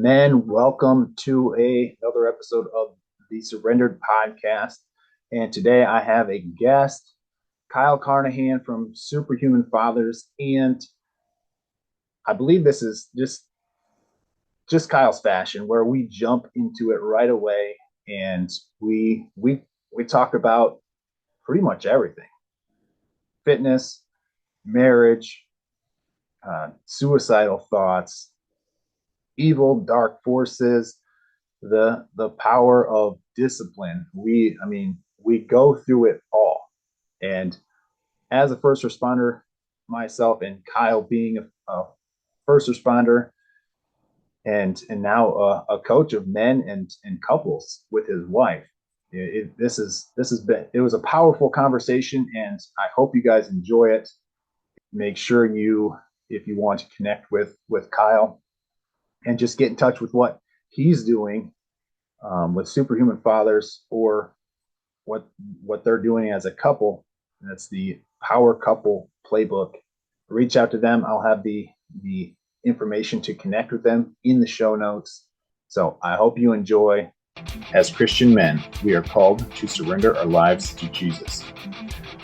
Men, welcome to another episode of the Surrendered Podcast. And today I have a guest, Kyle Carnohan from Superhuman Fathers. And I believe this is just Kyle's fashion, where we jump into it right away and we talk about pretty much everything: fitness, marriage, suicidal thoughts, evil, dark forces, the power of discipline. We go through it all. And as a first responder myself, and Kyle being a first responder and now a coach of men and couples with his wife, this has been, it was a powerful conversation, and I hope you guys enjoy it. Make sure you, if you want to connect with Kyle and just get in touch with what he's doing with Superhuman Fathers, or what they're doing as a couple. That's the Power Couple Playbook. Reach out to them. I'll have the information to connect with them in the show notes. So I hope you enjoy. As Christian men, we are called to surrender our lives to Jesus.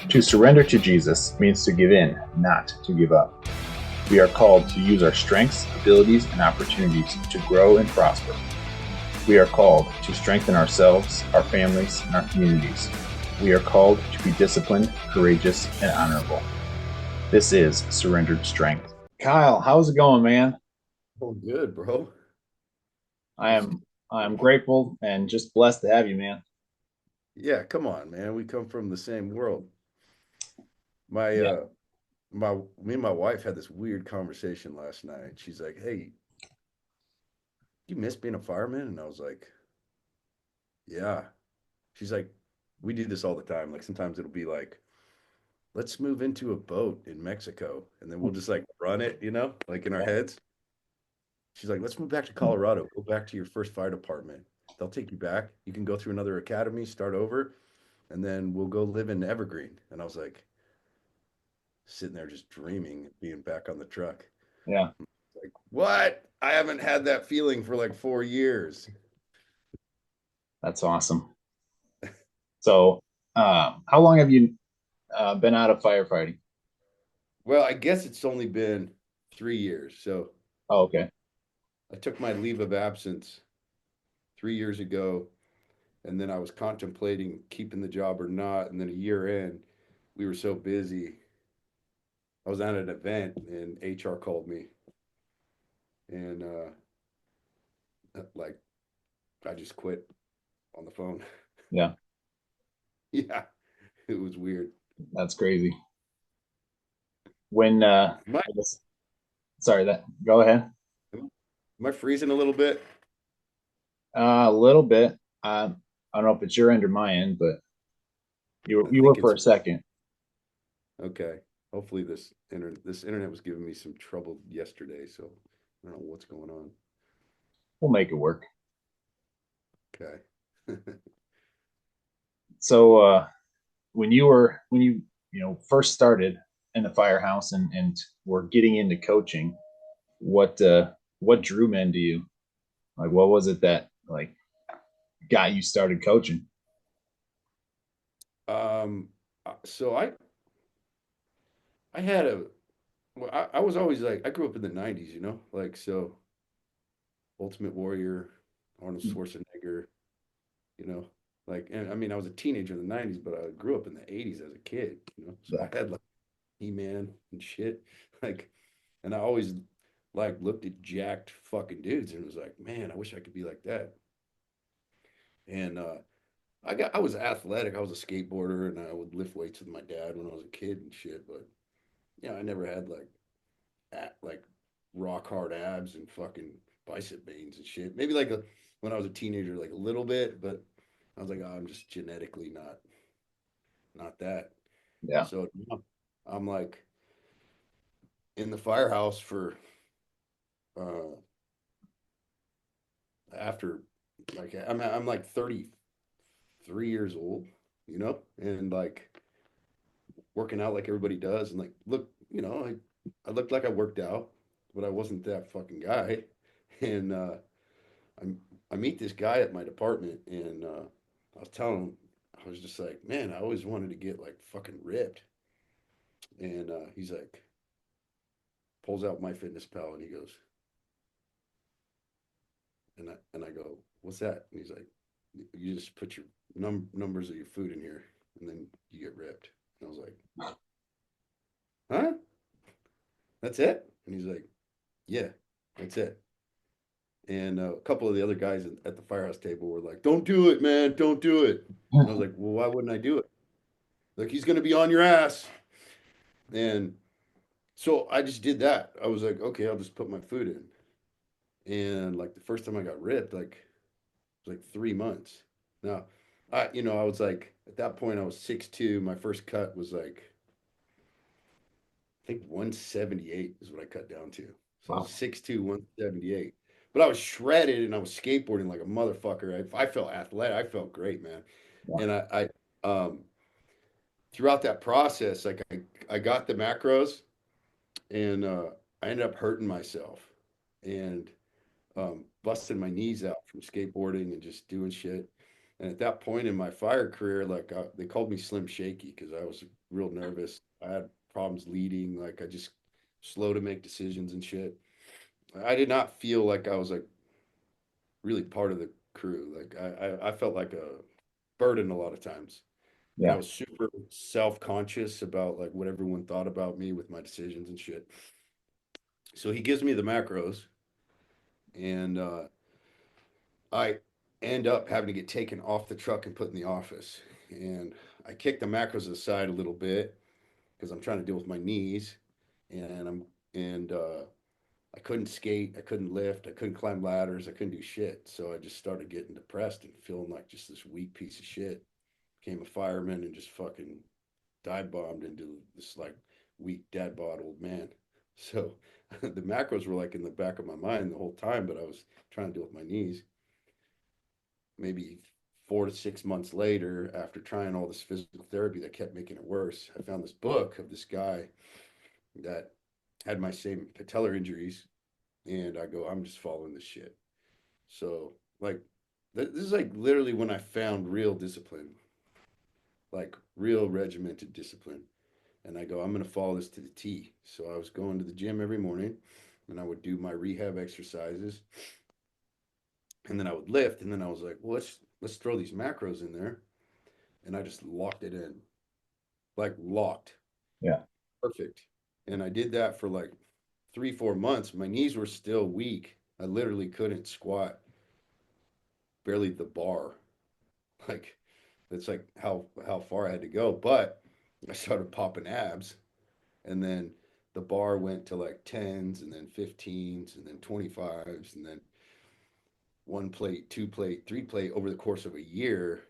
To surrender to Jesus means to give in, not to give up. We are called to use our strengths, abilities, and opportunities to grow and prosper. We are called to strengthen ourselves, our families, and our communities. We are called to be disciplined, courageous, and honorable. This is Surrendered Strength. Kyle, how's it going, man? Oh, good, bro. I It's am I'm grateful and just blessed to have you, man. yeah, come on, man. We come from the same world. My Yeah. me and my wife had this weird conversation last night. She's like, "Hey, you miss being a fireman?" And I was like, "Yeah." She's like, "We do this all the time. Like sometimes it'll be like, let's move into a boat in Mexico, and then we'll just like run it, like in our heads." She's like, "Let's move back to Colorado. Go back to your first fire department. They'll take you back. You can go through another academy, start over, and then we'll go live in Evergreen." And I was like, sitting there just dreaming of being back on the truck. Yeah. Like, what? I haven't had that feeling for like 4 years. That's awesome. So, how long have you been out of firefighting? Well, I guess it's only been 3 years. So Oh, okay. I took my leave of absence 3 years ago, and then I was contemplating keeping the job or not. And then a year in, we were so busy. I was at an event and HR called me, and like I just quit on the phone. Yeah, Yeah, it was weird. that's crazy. When Am I, I guess sorry, that go ahead. am I freezing a little bit? A little bit. I don't know if it's your end or my end, but I you were think for it's a second. okay. Hopefully this internet was giving me some trouble yesterday, so I don't know what's going on. We'll make it work. Okay. So when you first started in the firehouse and were getting into coaching, what what drew men to you? Like, what was it that like got you started coaching? Um, so I had a well, I was always like I grew up in the 90s, like so Ultimate Warrior, Arnold Schwarzenegger, you know, like and I mean I was a teenager in the 90s, but I grew up in the 80s as a kid. So Yeah. I had like He-Man and shit. Like and I always like looked at jacked fucking dudes and was like, man, I wish I could be like that. And I was athletic. I was a skateboarder and I would lift weights with my dad when I was a kid and shit. But yeah, I never had like rock hard abs and fucking bicep veins and shit. Maybe when I was a teenager, like a little bit, but I was like, oh, I'm just genetically not that. Yeah. So I'm like in the firehouse for uh after I'm like 33 years old, and like working out like everybody does and like look, I looked like I worked out, but I wasn't that fucking guy. And I meet this guy at my department, and I was telling him, I was just like, man, I always wanted to get like fucking ripped. And he's like, pulls out my fitness pal, and he goes, and I go, what's that? And he's like, you just put your numbers of your food in here, and then you get ripped. And I was like, huh? That's it? And he's like, yeah, that's it. And a couple of the other guys at the firehouse table were like, don't do it, man, don't do it. And I was like, well, why wouldn't I do it? Like, he's gonna be on your ass. And so I just did that. I was like, okay, I'll just put my food in. And like the first time I got ripped, like it was like 3 months. Now, I was like at that point I was 6'2". My first cut was like I think 178 is what I cut down to. So I was Wow. 6'2", 178. But I was shredded and I was skateboarding like a motherfucker. I felt athletic. I felt great, man. Yeah. And throughout that process, like I got the macros and I ended up hurting myself and busting my knees out from skateboarding and just doing shit. And at that point in my fire career, like they called me Slim Shaky because I was real nervous. I had problems leading, like I just slow to make decisions and shit. I did not feel like I was like really part of the crew. Like I felt like a burden a lot of times. And I Yeah. was super self-conscious about like what everyone thought about me with my decisions and shit. So he gives me the macros and I end up having to get taken off the truck and put in the office. And I kick the macros aside a little bit because I'm trying to deal with my knees, and I couldn't skate, I couldn't lift, I couldn't climb ladders, I couldn't do shit. So I just started getting depressed and feeling like just this weak piece of shit. Became a fireman and just fucking dive bombed into this like weak dad bod old man. So the macros were like in the back of my mind the whole time, but I was trying to deal with my knees. Maybe 4 to 6 months later, after trying all this physical therapy that kept making it worse, I found this book of this guy that had my same patellar injuries. And I go, I'm just following this shit. So, like, this is like literally when I found real discipline, like real regimented discipline. And I go, I'm going to follow this to the T. So I was going to the gym every morning and I would do my rehab exercises and then I would lift. And then I was like, well, let's throw these macros in there. And I just locked it in, like locked, Yeah. perfect. And I did that for like 3, 4 months. My knees were still weak. I literally couldn't squat barely the bar. Like that's like how far I had to go. But I started popping abs, and then the bar went to like tens, and then 15s, and then 25s, and then one plate, two plate, three plate over the course of a year.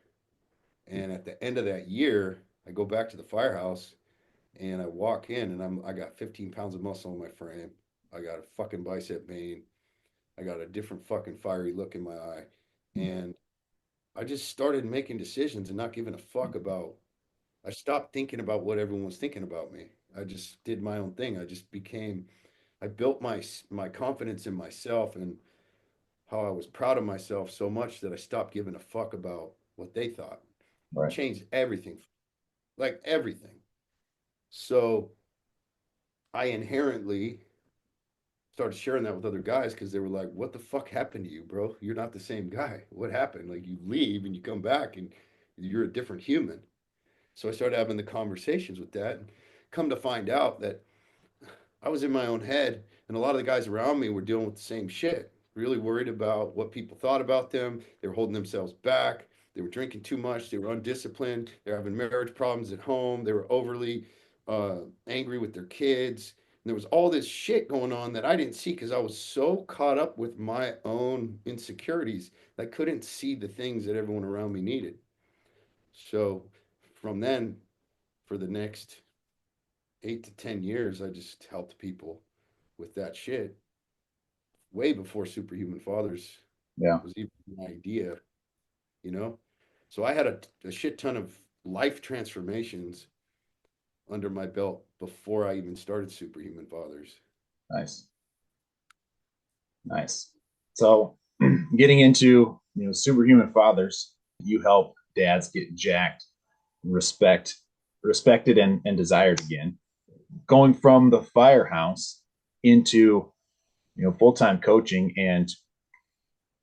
And at the end of that year, I go back to the firehouse and I walk in and I got 15 pounds of muscle in my frame. I got a fucking bicep vein. I got a different fucking fiery look in my eye. And I just started making decisions and not giving a fuck about I stopped thinking about what everyone was thinking about me. I just did my own thing. I built my confidence in myself and how I was proud of myself so much that I stopped giving a fuck about what they thought. Right. Changed everything, like everything. So I inherently started sharing that with other guys because they were like, "What the fuck happened to you, bro? You're not the same guy. What happened? Like you leave and you come back and you're a different human." So I started having the conversations with that. And come to find out that I was in my own head, and a lot of the guys around me were dealing with the same shit. Really worried about what people thought about them. They were holding themselves back. They were drinking too much. They were undisciplined. They were having marriage problems at home. They were overly angry with their kids. And there was all this shit going on that I didn't see because I was so caught up with my own insecurities that I couldn't see the things that everyone around me needed. So from then, for the next 8 to 10 years, I just helped people with that shit way before Superhuman Fathers Yeah. was even an idea, you know? So I had a shit ton of life transformations under my belt before I even started Superhuman Fathers. Nice. Nice. So getting into Superhuman Fathers, you help dads get jacked, respect respected and desired again. Going from the firehouse into full-time coaching, and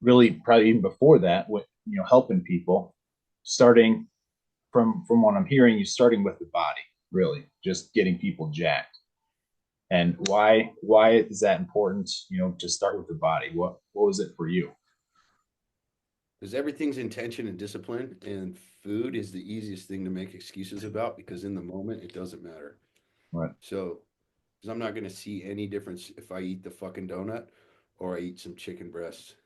really probably even before that with helping people, starting from what I'm hearing, you starting with the body, really just getting people jacked. And why is that important, to start with the body? What was it for you? Because everything's intention and discipline, and food is the easiest thing to make excuses about because in the moment it doesn't matter. Right. So, because I'm not going to see any difference if I eat the fucking donut or I eat some chicken breast.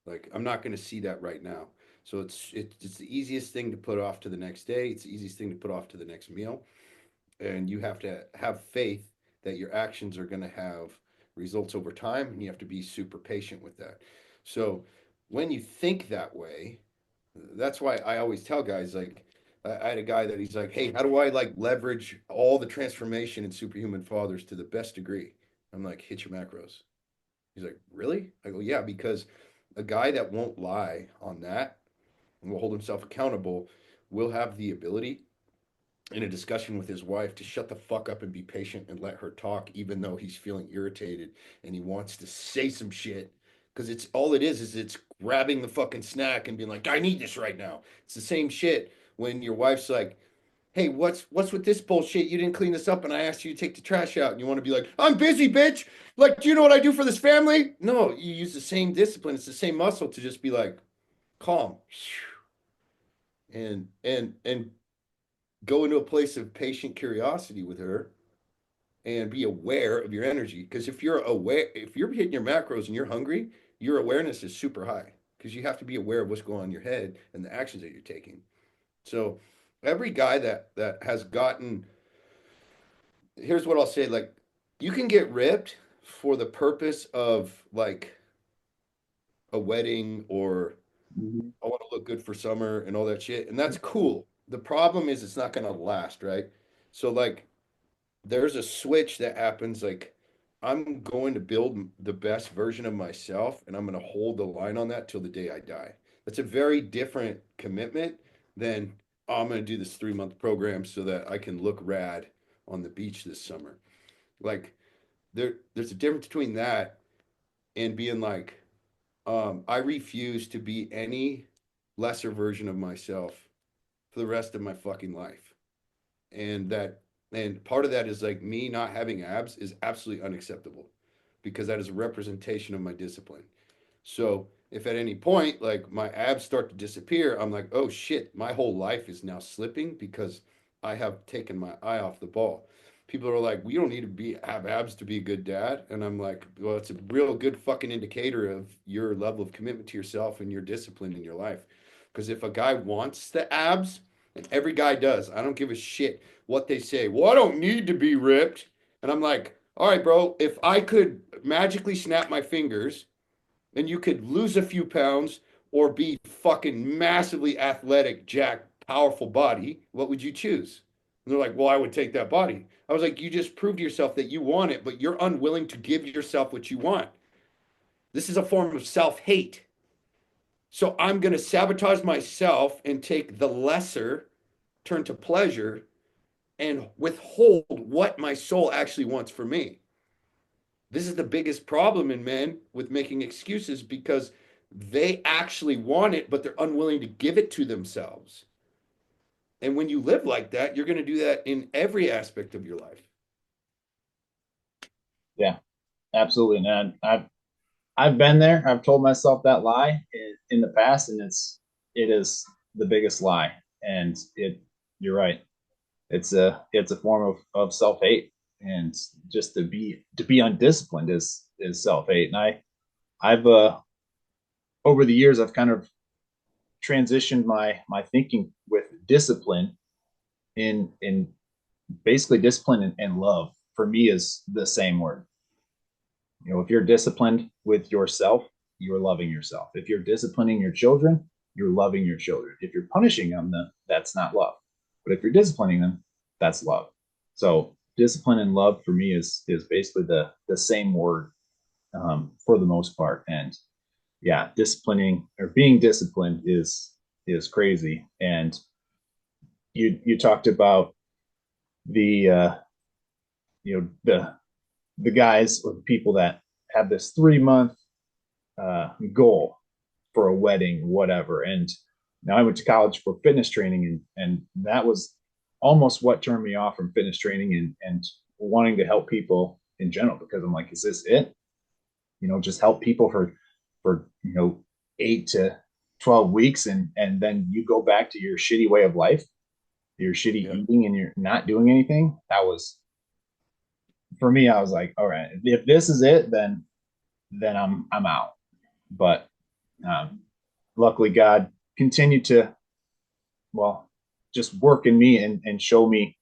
Like, I'm not going to see that right now. So it's the easiest thing to put off to the next day. It's the easiest thing to put off to the next meal. And you have to have faith that your actions are going to have results over time, and you have to be super patient with that. So when you think that way, that's why I always tell guys, like, I had a guy that he's like, hey, how do I like leverage all the transformation in Superhuman Fathers to the best degree? I'm like, hit your macros. He's like, really? I go, yeah, because a guy that won't lie on that and will hold himself accountable will have the ability in a discussion with his wife to shut the fuck up and be patient and let her talk, even though he's feeling irritated and he wants to say some shit. Because it's all it is it's grabbing the fucking snack and being like, I need this right now. It's the same shit when your wife's like, hey, what's with this bullshit? You didn't clean this up and I asked you to take the trash out. And you want to be like, I'm busy, bitch. Like, do you know what I do for this family? No, you use the same discipline. It's the same muscle to just be like, calm and go into a place of patient curiosity with her and be aware of your energy. Because if you're hitting your macros and you're hungry, your awareness is super high because you have to be aware of what's going on in your head and the actions that you're taking. So every guy that has gotten, here's what I'll say, like, you can get ripped for the purpose of like a wedding or Mhm. I want to look good for summer and all that shit, and that's cool. The problem is it's not going to last, right? So like there's a switch that happens like I'm going to build the best version of myself and I'm going to hold the line on that till the day I die. That's a very different commitment than, oh, I'm going to do this 3 month program so that I can look rad on the beach this summer. Like there's a difference between that and being like, I refuse to be any lesser version of myself for the rest of my fucking life. And that and part of that is like me not having abs is absolutely unacceptable because that is a representation of my discipline. So if at any point like my abs start to disappear, I'm like, oh shit, my whole life is now slipping because I have taken my eye off the ball. People are like, we don't need to be have abs to be a good dad. And I'm like, well, it's a real good fucking indicator of your level of commitment to yourself and your discipline in your life. Because if a guy wants the abs, and every guy does, I don't give a shit what they say. Well, I don't need to be ripped. And I'm like, all right, bro, if I could magically snap my fingers and you could lose a few pounds or be fucking massively athletic, jack, powerful body, what would you choose? And they're like, well, I would take that body. I was like, you just proved to yourself that you want it, but you're unwilling to give yourself what you want. This is a form of self hate. So I'm going to sabotage myself and take the lesser, turn to pleasure, and withhold what my soul actually wants for me. This is the biggest problem in men with making excuses because they actually want it, but they're unwilling to give it to themselves. And when you live like that, you're going to do that in every aspect of your life. Yeah, absolutely. And I've been there. I've told myself that lie in the past, and it is the biggest lie. And you're right. It's a form of self hate, and just to be undisciplined is self hate. And I've over the years I've kind of transitioned my thinking with discipline, in basically discipline and love for me is the same word. If you're disciplined with yourself, you're loving yourself. If you're disciplining your children, you're loving your children. If you're punishing them, then that's not love. But if you're disciplining them, that's love. So discipline and love for me is basically the same word, for the most part. And yeah, disciplining or being disciplined is crazy. And you talked about the the guys or the people that have this 3 month goal for a wedding, whatever. And now I went to college for fitness training, and that was almost what turned me off from fitness training and wanting to help people in general, because I'm like, is this it? Just help people for 8 to 12 weeks, and then you go back to your shitty way of life, your shitty Yeah. eating, and you're not doing anything. That was for me. I was like, all right, if this is it, then I'm out. But um, luckily, God continued to, well, just work in me and show me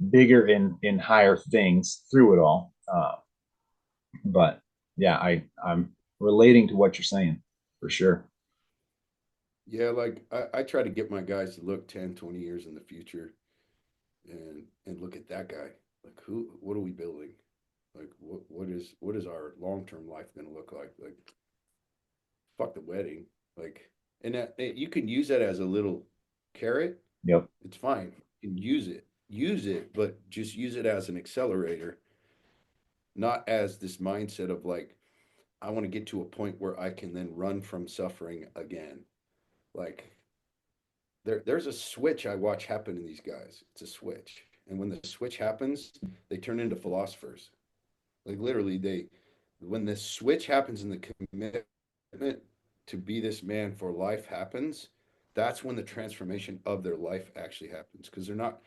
bigger and higher things through it all. But yeah, I'm relating to what you're saying for sure. Yeah, like I try to get my guys to look 10, 20 years in the future and look at that guy. Like what are we building? Like what is our long-term life going to look like? Like fuck the wedding. Like and you can use that as a little carrot. Yep. It's fine. You can use it. Use it, but just use it as an accelerator, not as this mindset of like I want to get to a point where I can then run from suffering again. Like there's a switch I watch happen in these guys. It's a switch. And when the switch happens, they turn into philosophers. Like literally when the switch happens and the commitment to be this man for life happens, that's when the transformation of their life actually happens because they're not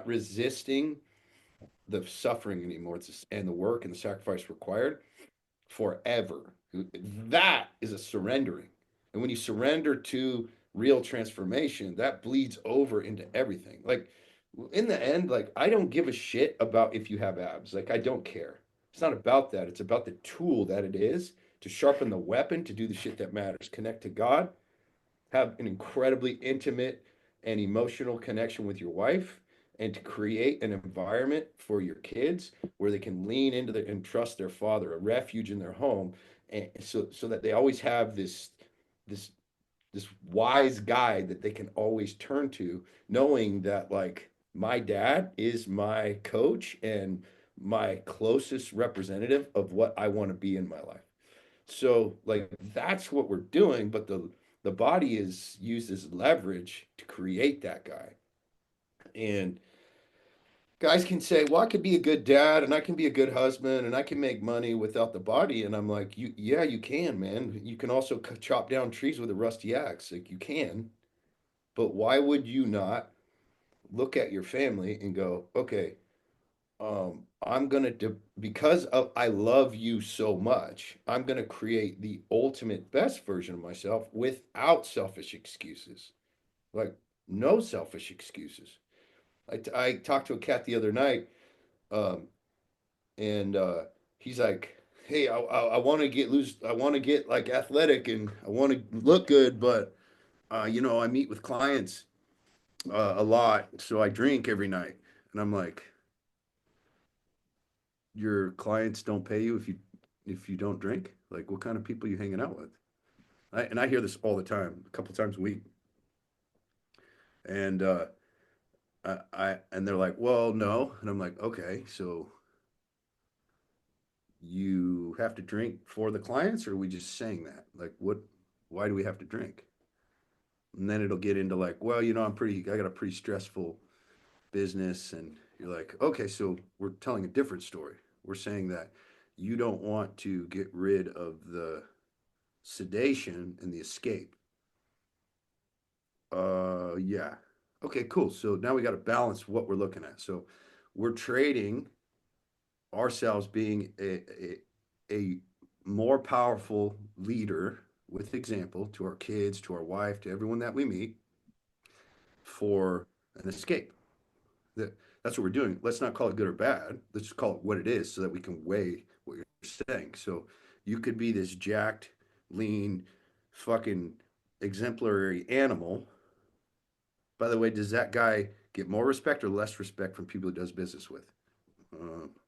resisting the suffering anymore. And the work and the sacrifice required forever. That is a surrendering. And when you surrender to real transformation, that bleeds over into everything. Like in the end, like I don't give a shit about if you have abs. Like I don't care. It's not about that. It's about the tool that it is to sharpen the weapon to do the shit that matters. Connect to God, have an incredibly intimate and emotional connection with your wife, and to create an environment for your kids where they can lean into and trust their father, a refuge in their home, and so that they always have this this wise guide that they can always turn to, knowing that like my dad is my coach and my closest representative of what I want to be in my life. So like that's what we're doing, but the body is used as leverage to create that guy. And guys can say, "Well, I could be a good dad and I can be a good husband and I can make money without the body." And I'm like, "You yeah, you can, man. You can also chop down trees with a rusty axe. Like you can. But why would you not look at your family and go, "Okay, I'm gonna because of I love you so much, I'm gonna create the ultimate best version of myself without selfish excuses. Like no selfish excuses. I talked to a cat the other night, um, and he's like, "Hey, I want to get loose. I want to get like athletic, and I want to look good, but I meet with clients a lot, so I drink every night." And I'm like, your clients don't pay you if you don't drink? Like, what kind of people are you hanging out with? And I hear this all the time, a couple times a week. And and they're like, well, no. And I'm like, okay, so you have to drink for the clients, or are we just saying that? Like, what? Why do we have to drink? And then it'll get into like, well, I got a pretty stressful business, and you're like, okay, so we're telling a different story. We're saying that you don't want to get rid of the sedation and the escape. Yeah. Okay, cool. So now we got to balance what we're looking at. So we're trading ourselves being a more powerful leader with example to our kids, to our wife, to everyone that we meet for an escape. That's what we're doing. Let's not call it good or bad. Let's just call it what it is so that we can weigh what you're saying. So you could be this jacked, lean, fucking exemplary animal. By the way, does that guy get more respect or less respect from people he does business with?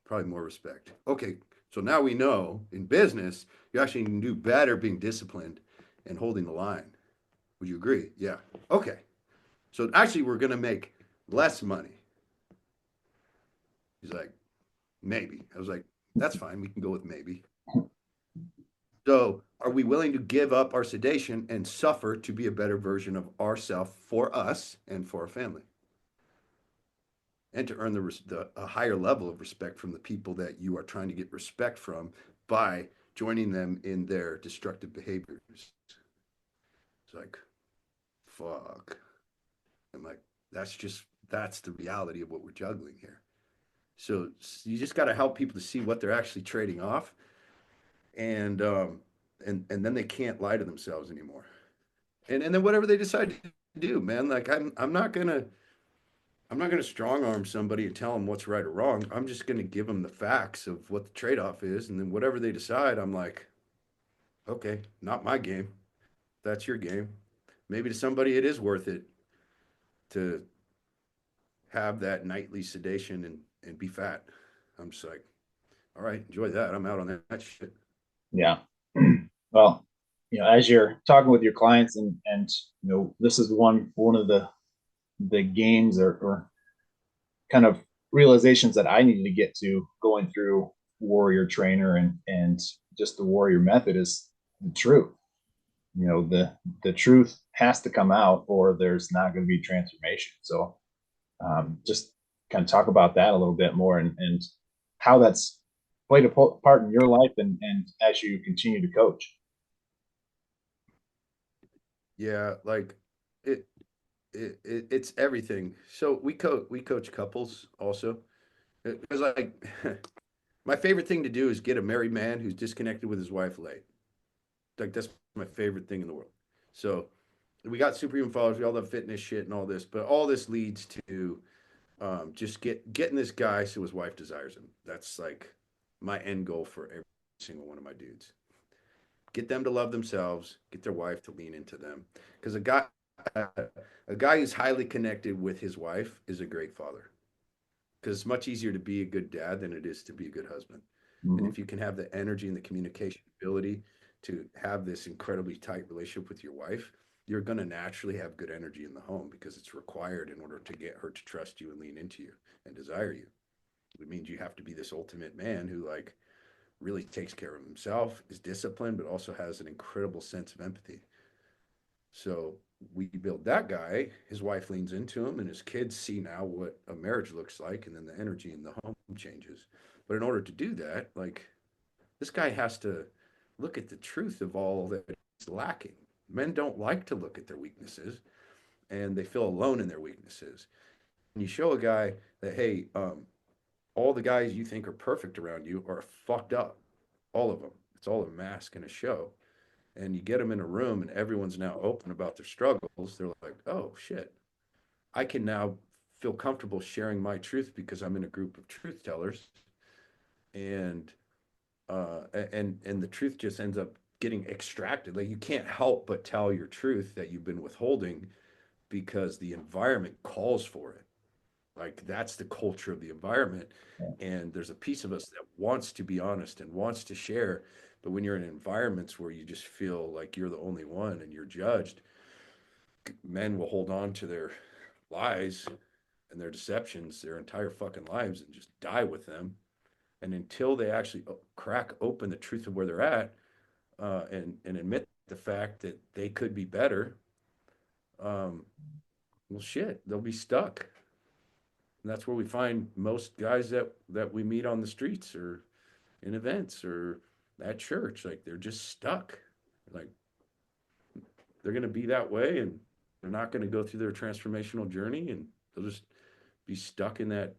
Probably more respect. Okay, So now we know in business, you actually can do better being disciplined and holding the line. Would you agree? Yeah. Okay. So actually, we're going to make less money. He's like, maybe. I was like, that's fine. We can go with maybe. So are we willing to give up our sedation and suffer to be a better version of ourselves for us and for our family? And to earn a higher level of respect from the people that you are trying to get respect from by joining them in their destructive behaviors. It's like, fuck. I'm like, that's the reality of what we're juggling here. So you just got to help people to see what they're actually trading off, and and then they can't lie to themselves anymore. And then whatever they decide to do, man, like I'm not gonna strong arm somebody and tell them what's right or wrong. I'm just gonna give them the facts of what the trade off is, and then whatever they decide, I'm like, okay, not my game. That's your game. Maybe to somebody it is worth it to have that nightly sedation and be fat. I'm just like, all right, enjoy that. I'm out on that shit. Yeah. Well, as you're talking with your clients, and this is one of the games, or kind of realizations that I needed to get to going through warrior trainer, and just the warrior method, is the truth. The truth has to come out, or there's not going to be transformation. So just kind of talk about that a little bit more, and how that's played a part in your life, and as you continue to coach. Yeah, like it, it's everything. So we coach couples also because like my favorite thing to do is get a married man who's disconnected with his wife late. Like that's my favorite thing in the world. So we got Superhuman Fathers, we all love fitness shit and all this, but all this leads to just getting this guy so his wife desires him. That's like my end goal for every single one of my dudes. Get them to love themselves, get their wife to lean into them. Because a guy who's highly connected with his wife is a great father. Because it's much easier to be a good dad than it is to be a good husband. And Mm-hmm. if you can have the energy and the communication ability to have this incredibly tight relationship with your wife, you're going to naturally have good energy in the home because it's required in order to get her to trust you and lean into you and desire you. It means you have to be this ultimate man who like really takes care of himself, is disciplined, but also has an incredible sense of empathy. So we build that guy, his wife leans into him, and his kids see now what a marriage looks like, and then the energy in the home changes. But in order to do that, like this guy has to look at the truth of all that he's lacking. Men don't like to look at their weaknesses, and they feel alone in their weaknesses. And you show a guy that, hey, all the guys you think are perfect around you are fucked up, all of them. It's all a mask and a show. And you get them in a room and everyone's now open about their struggles. They're like, oh shit, I can now feel comfortable sharing my truth because I'm in a group of truth tellers. And and the truth just ends up getting extracted. Like you can't help but tell your truth that you've been withholding because the environment calls for it. Like that's the culture of the environment. And there's a piece of us that wants to be honest and wants to share. But when you're in environments where you just feel like you're the only one and you're judged, men will hold on to their lies and their deceptions their entire fucking lives and just die with them. And until they actually crack open the truth of where they're at and admit the fact that they could be better, um, well, shit, they'll be stuck. And that's where we find most guys that we meet on the streets or in events or at church. Like they're just stuck. Like they're going to be that way and they're not going to go through their transformational journey and they'll just be stuck in that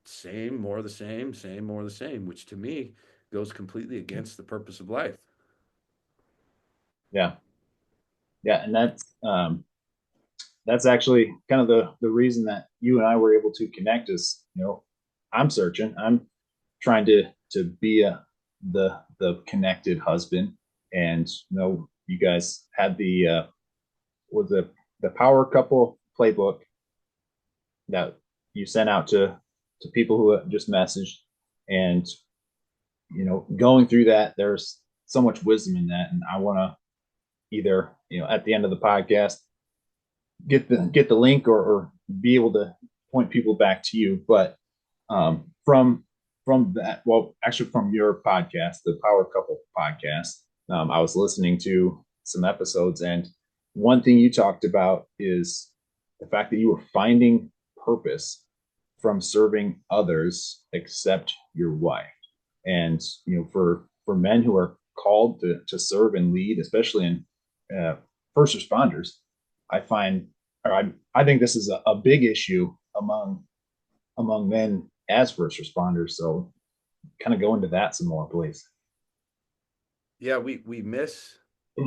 same, more of the same, more of the same, which to me goes completely against the purpose of life. Yeah, yeah, and that's actually kind of the reason that you and I were able to connect. Is I'm searching, I'm trying to be the connected husband, and you guys had was the power couple playbook that you sent out to people who just messaged, and going through that, there's so much wisdom in that, and I want to either at the end of the podcast get the link, or be able to point people back to you. But from that, well, actually from your podcast, the Power Couple podcast, I was listening to some episodes, and one thing you talked about is the fact that you were finding purpose from serving others except your wife. And for men who are called to serve and lead, especially in first responders, I find, or I think this is a big issue among men as first responders. So kind of go into that some more, please. Yeah, we miss, I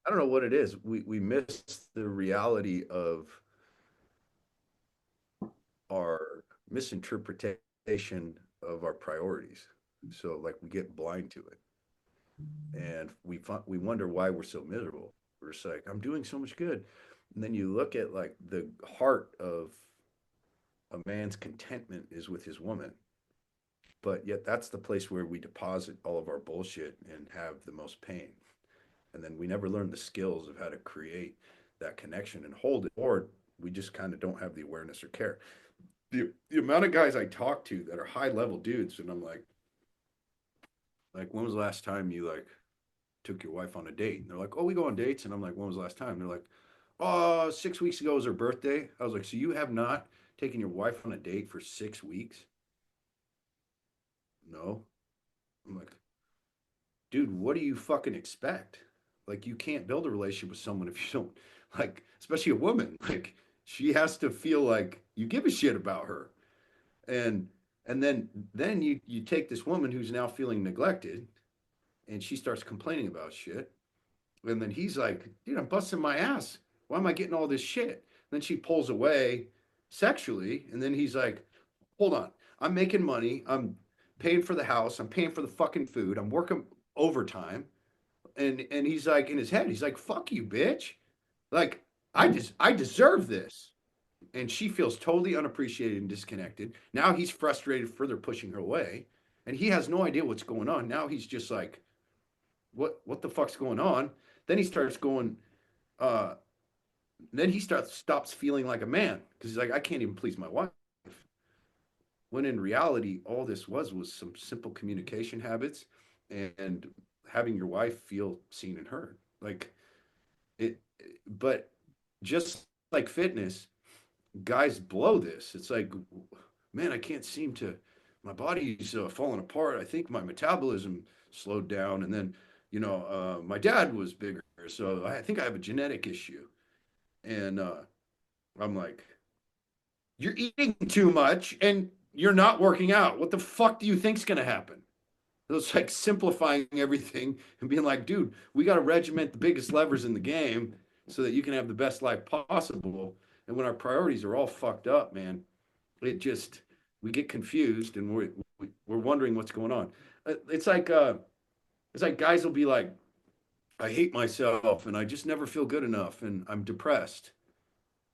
don't know what it is. We miss the reality of our misinterpretation of our priorities. So like we get blind to it, and we wonder why we're so miserable. We're just like, I'm doing so much good, and then you look at like the heart of a man's contentment is with his woman, but yet that's the place where we deposit all of our bullshit and have the most pain. And then we never learn the skills of how to create that connection and hold it, or we just kind of don't have the awareness or care. The amount of guys I talk to that are high level dudes, and I'm like, when was the last time you like took your wife on a date? And they're like, oh, we go on dates. And I'm like, when was the last time? And they're like, oh, 6 weeks ago was her birthday. I was like, so you have not taken your wife on a date for 6 weeks? No. I'm like, dude, what do you fucking expect? Like, you can't build a relationship with someone if you don't, like, especially a woman. Like, she has to feel like you give a shit about her. And and then you take this woman who's now feeling neglected, and she starts complaining about shit. And then he's like, dude, I'm busting my ass. Why am I getting all this shit? And then she pulls away sexually, and then he's like, hold on, I'm making money, I'm paying for the house, I'm paying for the fucking food, I'm working overtime. And he's like, in his head, he's like, fuck you, bitch. Like, I deserve this. And she feels totally unappreciated and disconnected. Now he's frustrated, further pushing her away, and he has no idea what's going on. Now he's just like, what the fuck's going on? Then he starts going, uh, then he starts stops feeling like a man because he's like, I can't even please my wife. When in reality, all this was some simple communication habits and having your wife feel seen and heard. Like it, but just like fitness, guys blow this. It's like, man, I can't seem to, my body's falling apart. I think my metabolism slowed down. And then, my dad was bigger. So I think I have a genetic issue. And I'm like, you're eating too much and you're not working out. What the fuck do you think's going to happen? It's like simplifying everything and being like, dude, we got to regiment the biggest levers in the game so that you can have the best life possible. And when our priorities are all fucked up, man, it just, we get confused and we're wondering what's going on. It's like guys will be like, I hate myself and I just never feel good enough and I'm depressed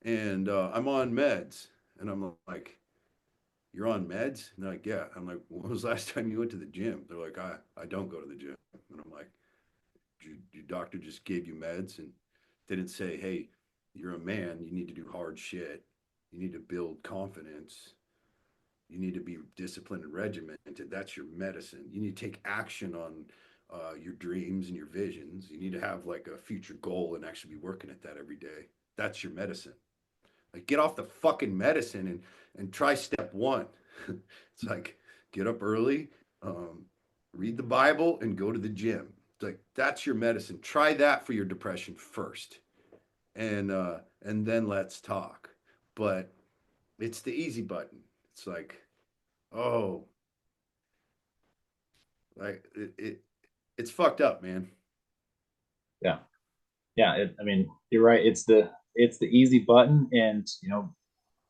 and I'm on meds. And I'm like, you're on meds? And they're like, yeah. I'm like, when was the last time you went to the gym? They're like, I don't go to the gym. And I'm like, your doctor just gave you meds and didn't say, hey, you're a man. You need to do hard shit. You need to build confidence. You need to be disciplined and regimented. That's your medicine. You need to take action on your dreams and your visions. You need to have like a future goal and actually be working at that every day. That's your medicine. Like get off the fucking medicine and try step one. It's like get up early, um, read the Bible, and go to the gym. It's like that's your medicine. Try that for your depression first, and then let's talk. But it's the easy button. It's like, oh, like it's fucked up, man. Yeah, yeah. I mean, you're right. It's the easy button, and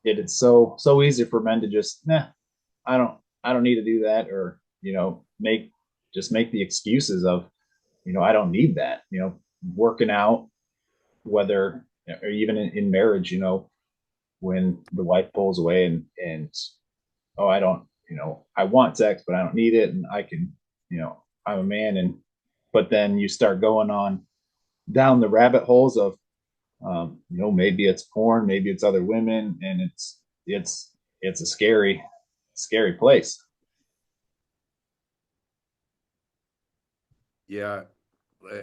it's so easy for men to just, nah, I don't need to do that, or make the excuses of, I don't need that. Working out, whether or even in marriage, when the wife pulls away, and oh, I don't, I want sex, but I don't need it, and I can I'm a man, and but then you start going on down the rabbit holes of maybe it's porn, maybe it's other women, and it's it's a scary place. Yeah,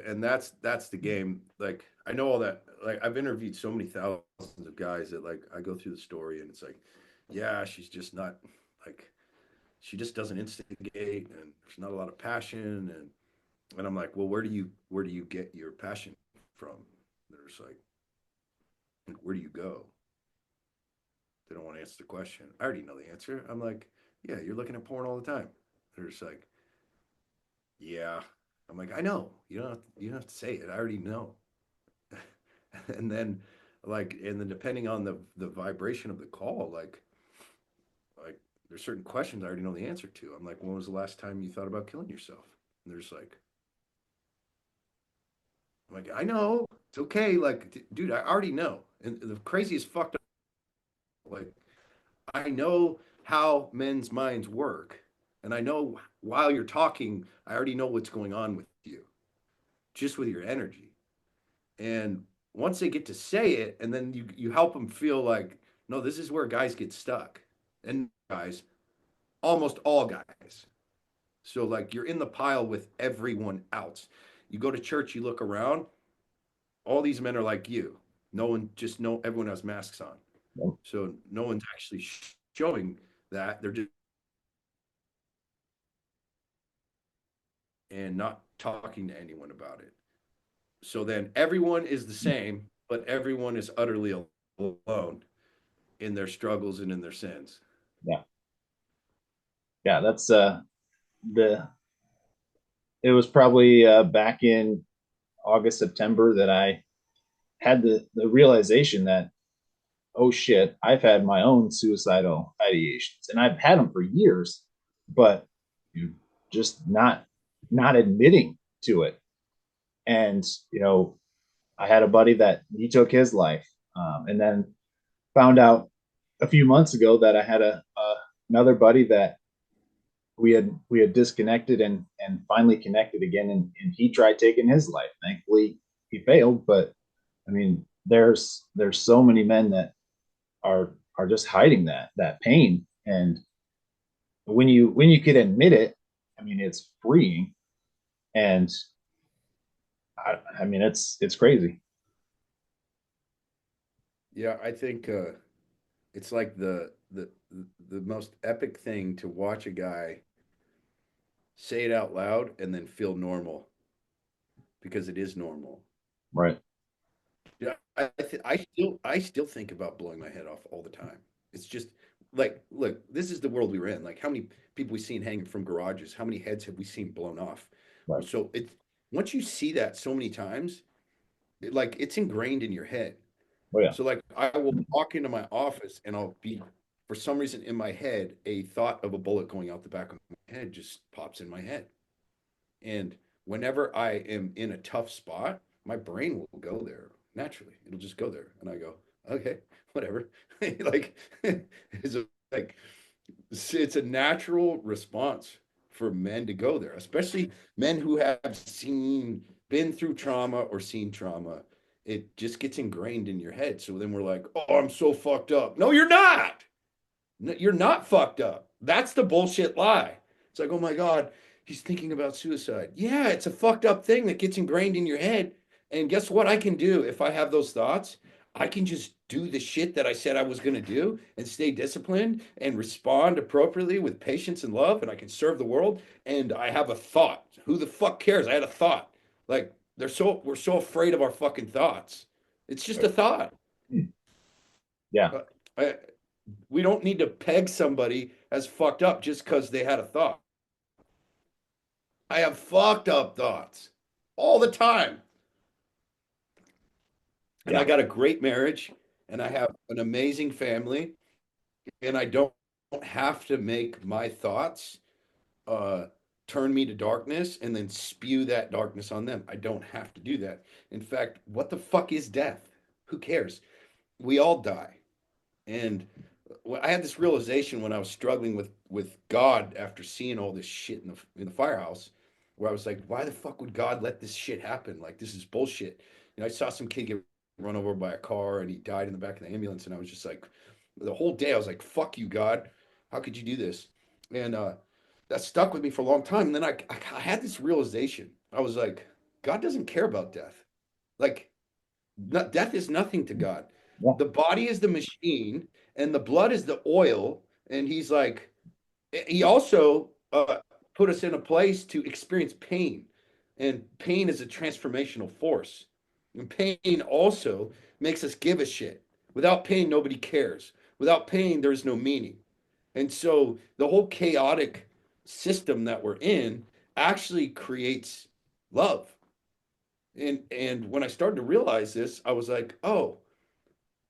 and that's the game. Like I know all that. Like I've interviewed so many thousands of guys that like I go through the story and it's like, yeah, she's just not like she just doesn't instigate and there's not a lot of passion and I'm like, well, where do you get your passion from? They're just like, where do you go? They don't want to answer the question. I already know the answer. I'm like, yeah, you're looking at porn all the time. They're just like, yeah. I'm like, I know. You don't have to say it. I already know. And then depending on the vibration of the call, like there's certain questions I already know the answer to. I'm like, when was the last time you thought about killing yourself? And there's like, I'm like, I know. It's okay. Like, dude, I already know. And the craziest fucked up, like, I know how men's minds work. And I know while you're talking, I already know what's going on with you, just with your energy. And once they get to say it, and then you help them feel like, no, this is where guys get stuck. And guys, almost all guys. So like you're in the pile with everyone else. You go to church, you look around, all these men are like you. No one just no everyone has masks on. So no one's actually showing that. They're just and not talking to anyone about it. So then everyone is the same, but everyone is utterly alone in their struggles and in their sins. Yeah, yeah, that's the it was probably back in August, September that I had the realization that, oh shit, I've had my own suicidal ideations, and I've had them for years, but you know, just not admitting to it. And I had a buddy that he took his life, and then found out a few months ago that I had another buddy that we had disconnected and finally connected again, and he tried taking his life. Thankfully, he failed, but I mean, there's so many men that are just hiding that pain, and when you can admit it, I mean, it's freeing, and I mean, it's crazy. Yeah, I think it's like the most epic thing to watch a guy say it out loud and then feel normal because it is normal. Right. Yeah, I still think about blowing my head off all the time. It's just like, look, this is the world we were in. Like, how many people we seen hanging from garages? How many heads have we seen blown off? Right. So it once you see that so many times, like it's ingrained in your head. Oh yeah. So like I will walk into my office and I'll be for some reason in my head, a thought of a bullet going out the back of my head just pops in my head. And whenever I am in a tough spot, my brain will go there naturally. It'll just go there. And I go, okay, whatever. Like, it's like, it's a natural response for men to go there, especially men who have been through trauma or seen trauma. It just gets ingrained in your head. So then we're like, oh, I'm so fucked up. No, you're not. No, you're not fucked up. That's the bullshit lie. It's like, oh my God, he's thinking about suicide. Yeah, it's a fucked up thing that gets ingrained in your head. And guess what I can do if I have those thoughts? I can just do the shit that I said I was going to do and stay disciplined and respond appropriately with patience and love. And I can serve the world. And I have a thought. Who the fuck cares? I had a thought. Like, we're so afraid of our fucking thoughts. It's just a thought. Yeah. Uh, I, we don't need to peg somebody as fucked up just because they had a thought. I have fucked up thoughts all the time. And I Yeah. got a great marriage and I have an amazing family. And I don't have to make my thoughts uh, turn me to darkness and then spew that darkness on them. I don't have to do that. In fact, what the fuck is death? Who cares? We all die. And I had this realization when I was struggling with God after seeing all this shit in the firehouse. where I was like, why the fuck would God let this shit happen? Like, this is bullshit. I saw some kid get run over by a car and he died in the back of the ambulance. And I was just like, the whole day, I was like, fuck you, God. How could you do this? And that stuck with me for a long time. And then I had this realization. I was like, God doesn't care about death. Like, death is nothing to God. Yeah. The body is the machine, and the blood is the oil. And he's like, he also put us in a place to experience pain, and pain is a transformational force. And pain also makes us give a shit. Without pain, nobody cares. Without pain, there's no meaning. And so the whole chaotic system that we're in actually creates love. And when I started to realize this, I was like, oh,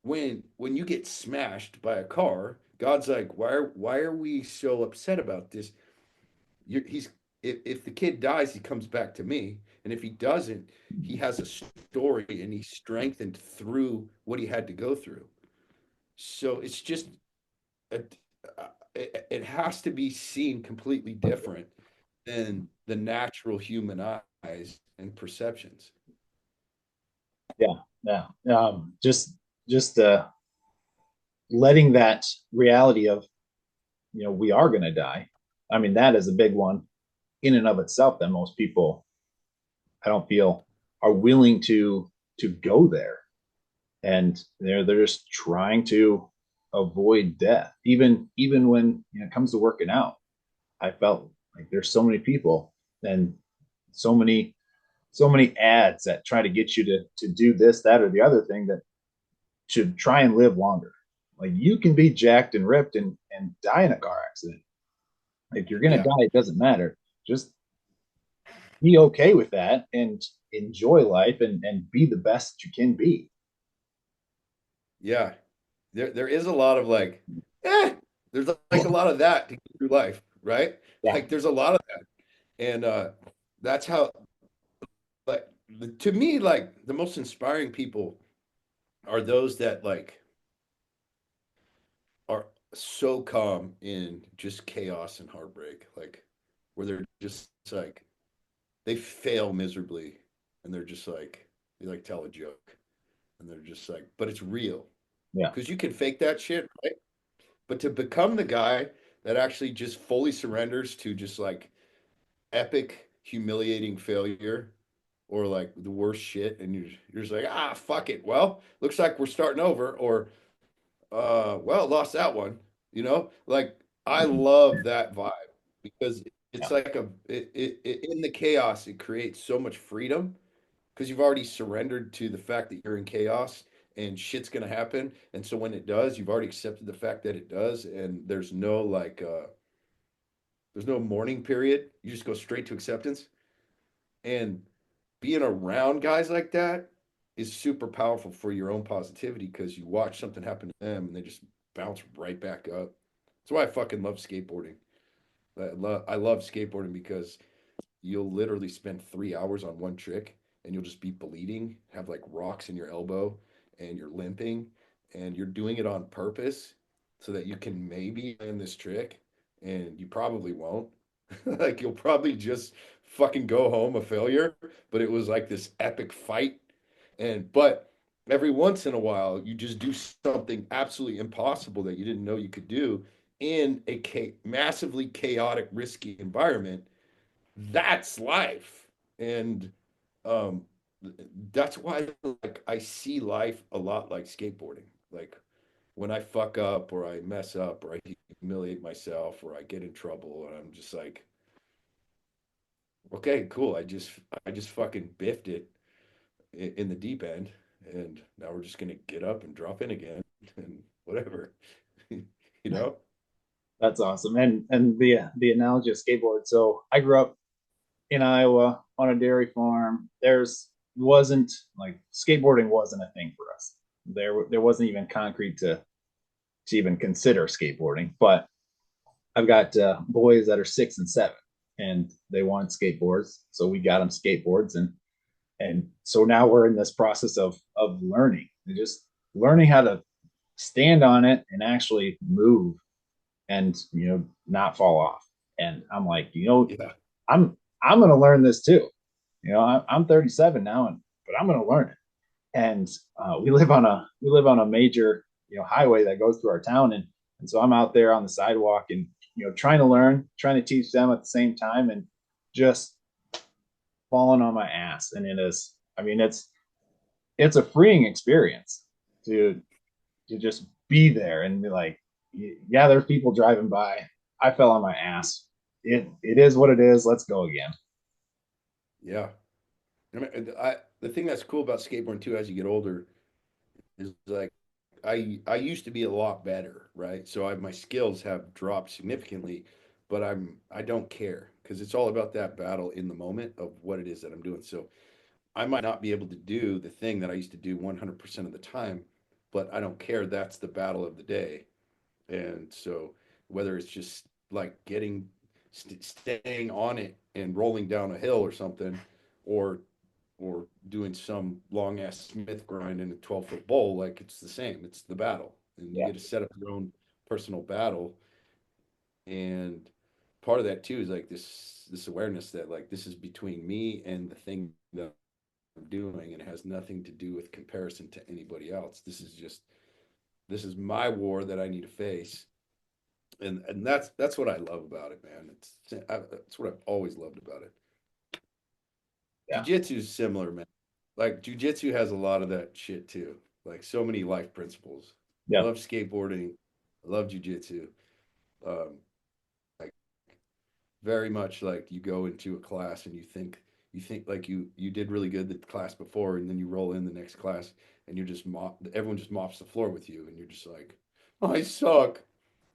when you get smashed by a car, God's like, why are we so upset about this? He's if the kid dies, he comes back to me, and if he doesn't, he has a story and he's strengthened through what he had to go through. So it's just a, it has to be seen completely different than the natural human eyes and perceptions. Yeah. Yeah. Just letting that reality of, we are going to die. I mean, that is a big one in and of itself that most people, I don't feel, are willing to go there. And they're just trying to avoid death. Even when, it comes to working out, I felt like there's so many people and so many so many ads that try to get you to do this, that, or the other thing that should try and live longer. Like, you can be jacked and ripped and die in a car accident. If you're gonna Yeah, die, it doesn't matter. Just be okay with that and enjoy life and be the best you can be. yeah. There is a lot of like, eh, there's like a lot of that to get through life, right? Yeah. Like there's a lot of that. And that's how like to me, like the most inspiring people are those that like are so calm in just chaos and heartbreak, like where they're just like they fail miserably and they're just like they like tell a joke and they're just like, but it's real. Yeah. Because you can fake that shit, right? But to become the guy that actually just fully surrenders to just like epic, humiliating failure or like the worst shit, and you're just like, ah, fuck it. Well, looks like we're starting over, or well, lost that one. Like I love that vibe because it's Yeah. like in the chaos, it creates so much freedom because you've already surrendered to the fact that you're in chaos and shit's gonna happen. And so when it does, you've already accepted the fact that it does, and there's no mourning period. You just go straight to acceptance. And being around guys like that is super powerful for your own positivity because you watch something happen to them and they just bounce right back up. That's why I fucking love skateboarding. I love skateboarding because you'll literally spend 3 hours on one trick and you'll just be bleeding, have like rocks in your elbow, and you're limping, and you're doing it on purpose so that you can maybe land this trick, and you probably won't. Like you'll probably just fucking go home a failure, but it was like this epic fight. But every once in a while, you just do something absolutely impossible that you didn't know you could do in a massively chaotic, risky environment. That's life. And um that's why like I see life a lot like skateboarding. Like when I fuck up or I mess up or I humiliate myself or I get in trouble and I'm just like, okay, cool. I just fucking biffed it in the deep end, and now we're just gonna get up and drop in again and whatever. you know? That's awesome. And the analogy of skateboard. So I grew up in Iowa on a dairy farm. There's wasn't like skateboarding wasn't a thing for us. There wasn't even concrete to even consider skateboarding. But I've got boys that are 6 and 7, and they want skateboards, so we got them skateboards, and so now we're in this process of learning, and just learning how to stand on it and actually move and not fall off. And I'm like, Yeah. I'm I'm going to learn this too. I'm 37 now, but I'm going to learn it. And we live on a major highway that goes through our town, and so I'm out there on the sidewalk and trying to learn, trying to teach them at the same time, and just falling on my ass. And it is, I mean, it's a freeing experience to just be there and be like, yeah, there's people driving by. I fell on my ass. It is what it is. Let's go again. Yeah. I the thing that's cool about skateboarding too, as you get older, is like I used to be a lot better, right? So my skills have dropped significantly, but I don't care because it's all about that battle in the moment of what it is that I'm doing. So I might not be able to do the thing that I used to do 100% of the time, but I don't care. That's the battle of the day. And so whether it's just like staying on it and rolling down a hill or something, or doing some long ass Smith grind in a 12-foot bowl, like it's the same. It's the battle. And you Yeah, get to set up your own personal battle. And part of that too is like this awareness that like this is between me and the thing that I'm doing, and it has nothing to do with comparison to anybody else. This is my war that I need to face. And that's what I love about it, man. That's what I've always loved about it. yeah, Jiu-jitsu is similar, man. Like jiu-jitsu has a lot of that shit too. Like so many life principles. I yeah, love skateboarding. I love jiu-jitsu. Um, like very much like you go into a class and you think like you did really good the class before, and then you roll in the next class and you're just everyone just mops the floor with you, and you're just like, I suck.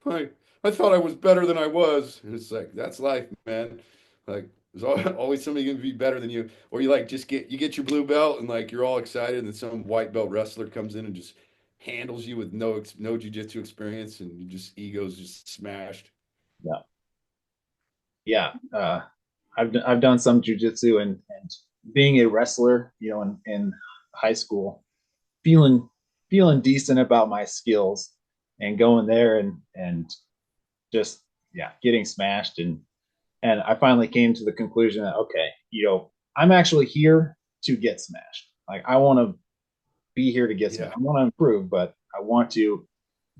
I I thought I was better than I was. And it's like that's life, man. Like there's always somebody gonna be better than you, or you like just get your blue belt and like you're all excited, and then some white belt wrestler comes in and just handles you with no jujitsu experience, and you just egos just smashed. yeah, yeah. I've done some jujitsu, and being a wrestler, in high school, feeling feeling decent about my skills, and going there and just getting smashed, and I finally came to the conclusion that okay, I'm actually here to get smashed. Like I want to be here to get smashed. Yeah. I want to improve, but I want to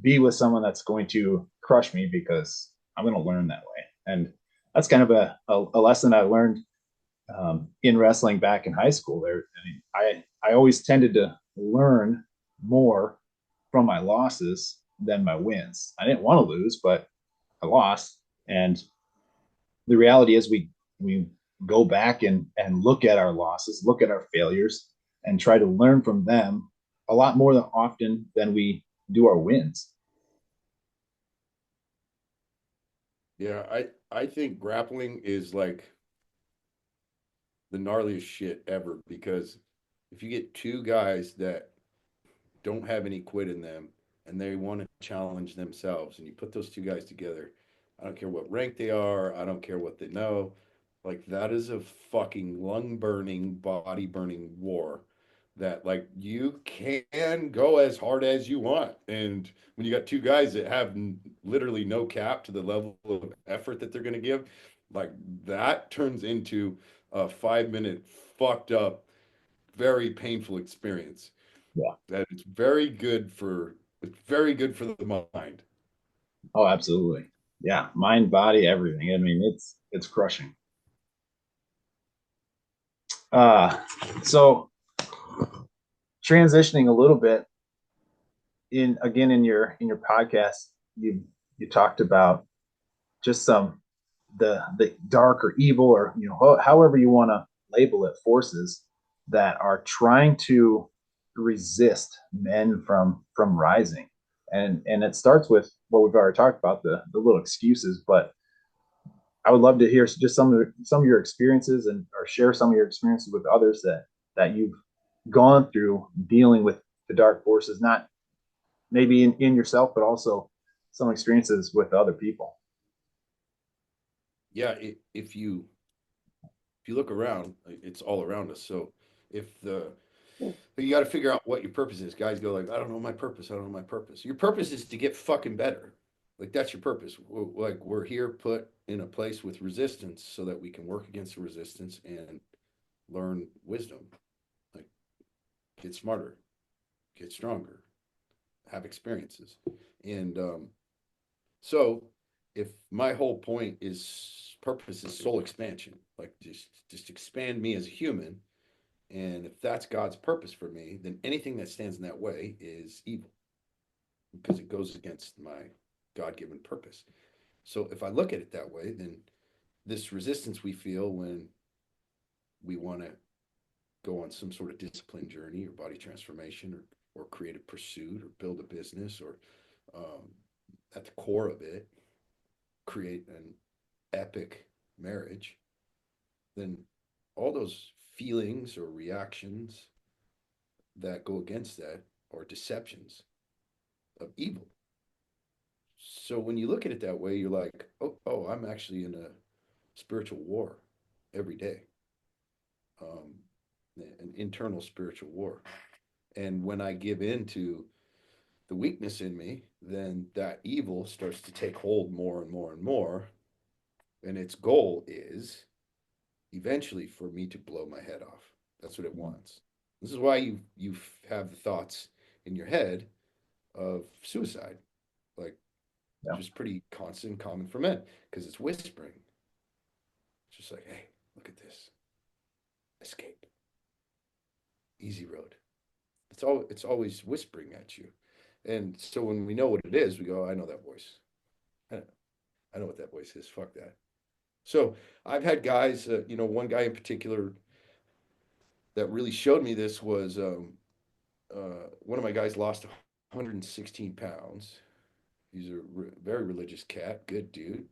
be with someone that's going to crush me because I'm going to learn that way. And that's kind of a lesson I learned in wrestling back in high school. There, I always tended to learn more from my losses than my wins. I didn't want to lose, but I lost, and the reality is we go back and look at our losses, look at our failures, and try to learn from them a lot more than often than we do our wins. Yeah, I think grappling is like the gnarliest shit ever because if you get two guys that don't have any quit in them and they want to challenge themselves and you put those two guys together, I don't care what rank they are, I don't care what they know. Like that is a fucking lung burning, body burning war that like you can go as hard as you want. And when you got two guys that have literally no cap to the level of effort that they're going to give, like that turns into a 5 minute fucked up, very painful experience Yeah. that it's very good for the mind. Oh, absolutely. Yeah. Mind, body, everything. I mean, it's crushing. Uh, so transitioning a little bit in again in your podcast, you talked about just some the dark or evil or however you want to label it forces that are trying to resist men from rising, and it starts with what we've already talked about, the little excuses, but I would love to hear just some of your experiences, and or share some of your experiences with others that you've gone through dealing with the dark forces, not maybe in yourself, but also some experiences with other people. Yeah, if you look around, it's all around us. So if the you got to figure out what your purpose is. Guys go like, I don't know my purpose. I don't know my purpose. Your purpose is to get fucking better. Like that's your purpose. Like we're here put in a place with resistance so that we can work against the resistance and learn wisdom. Like get smarter, get stronger, have experiences. And so if my whole point is purpose is soul expansion, like just expand me as a human, and if that's God's purpose for me, then anything that stands in that way is evil because it goes against my God-given purpose. So if I look at it that way, then this resistance we feel when we want to go on some sort of discipline journey or body transformation or creative pursuit or build a business or at the core of it, create an epic marriage, then all those feelings or reactions that go against that are deceptions of evil. So when you look at it that way, you're like, oh, I'm actually in a spiritual war every day, um, an internal spiritual war. And when I give in to the weakness in me, then that evil starts to take hold more and more and more. And its goal is eventually for me to blow my head off. That's what it Mm. wants. This is why you have the thoughts in your head of suicide, like Yeah. just pretty constant, common for men, because it's whispering. It's just like, hey, look at this, escape, easy road. It's always whispering at you, and so when we know what it is, we go, I know that voice. I know what that voice is. Fuck that. So I've had guys, one guy in particular that really showed me this was one of my guys lost 116 pounds. He's a very religious cat, good dude,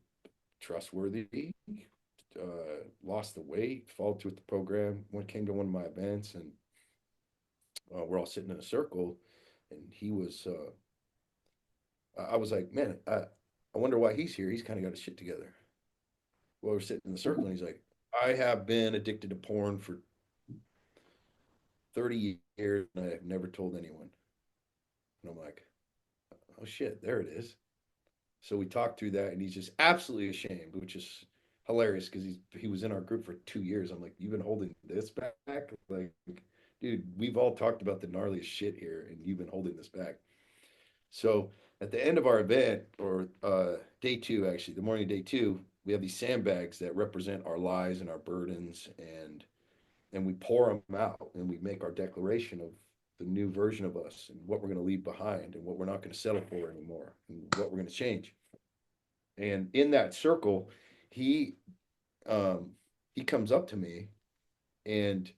trustworthy. Lost the weight, followed through with the program. One came to one of my events, and we're all sitting in a circle, and he was. I was like, man, I wonder why he's here. He's kind of got his shit together. Well, we're sitting in the circle, and he's like, I have been addicted to porn for 30 years, and I have never told anyone. And I'm like, oh shit, there it is. So we talked through that, and he's just absolutely ashamed, which is hilarious because he was in our group for 2 years. I'm like, you've been holding this back, like, dude, we've all talked about the gnarliest shit here, and you've been holding this back. So at the end of our event, or day two, actually, the morning of day two, we have these sandbags that represent our lies and our burdens, and we pour them out, and we make our declaration of the new version of us and what we're going to leave behind and what we're not going to settle for anymore and what we're going to change. And in that circle, he um, he comes up to me and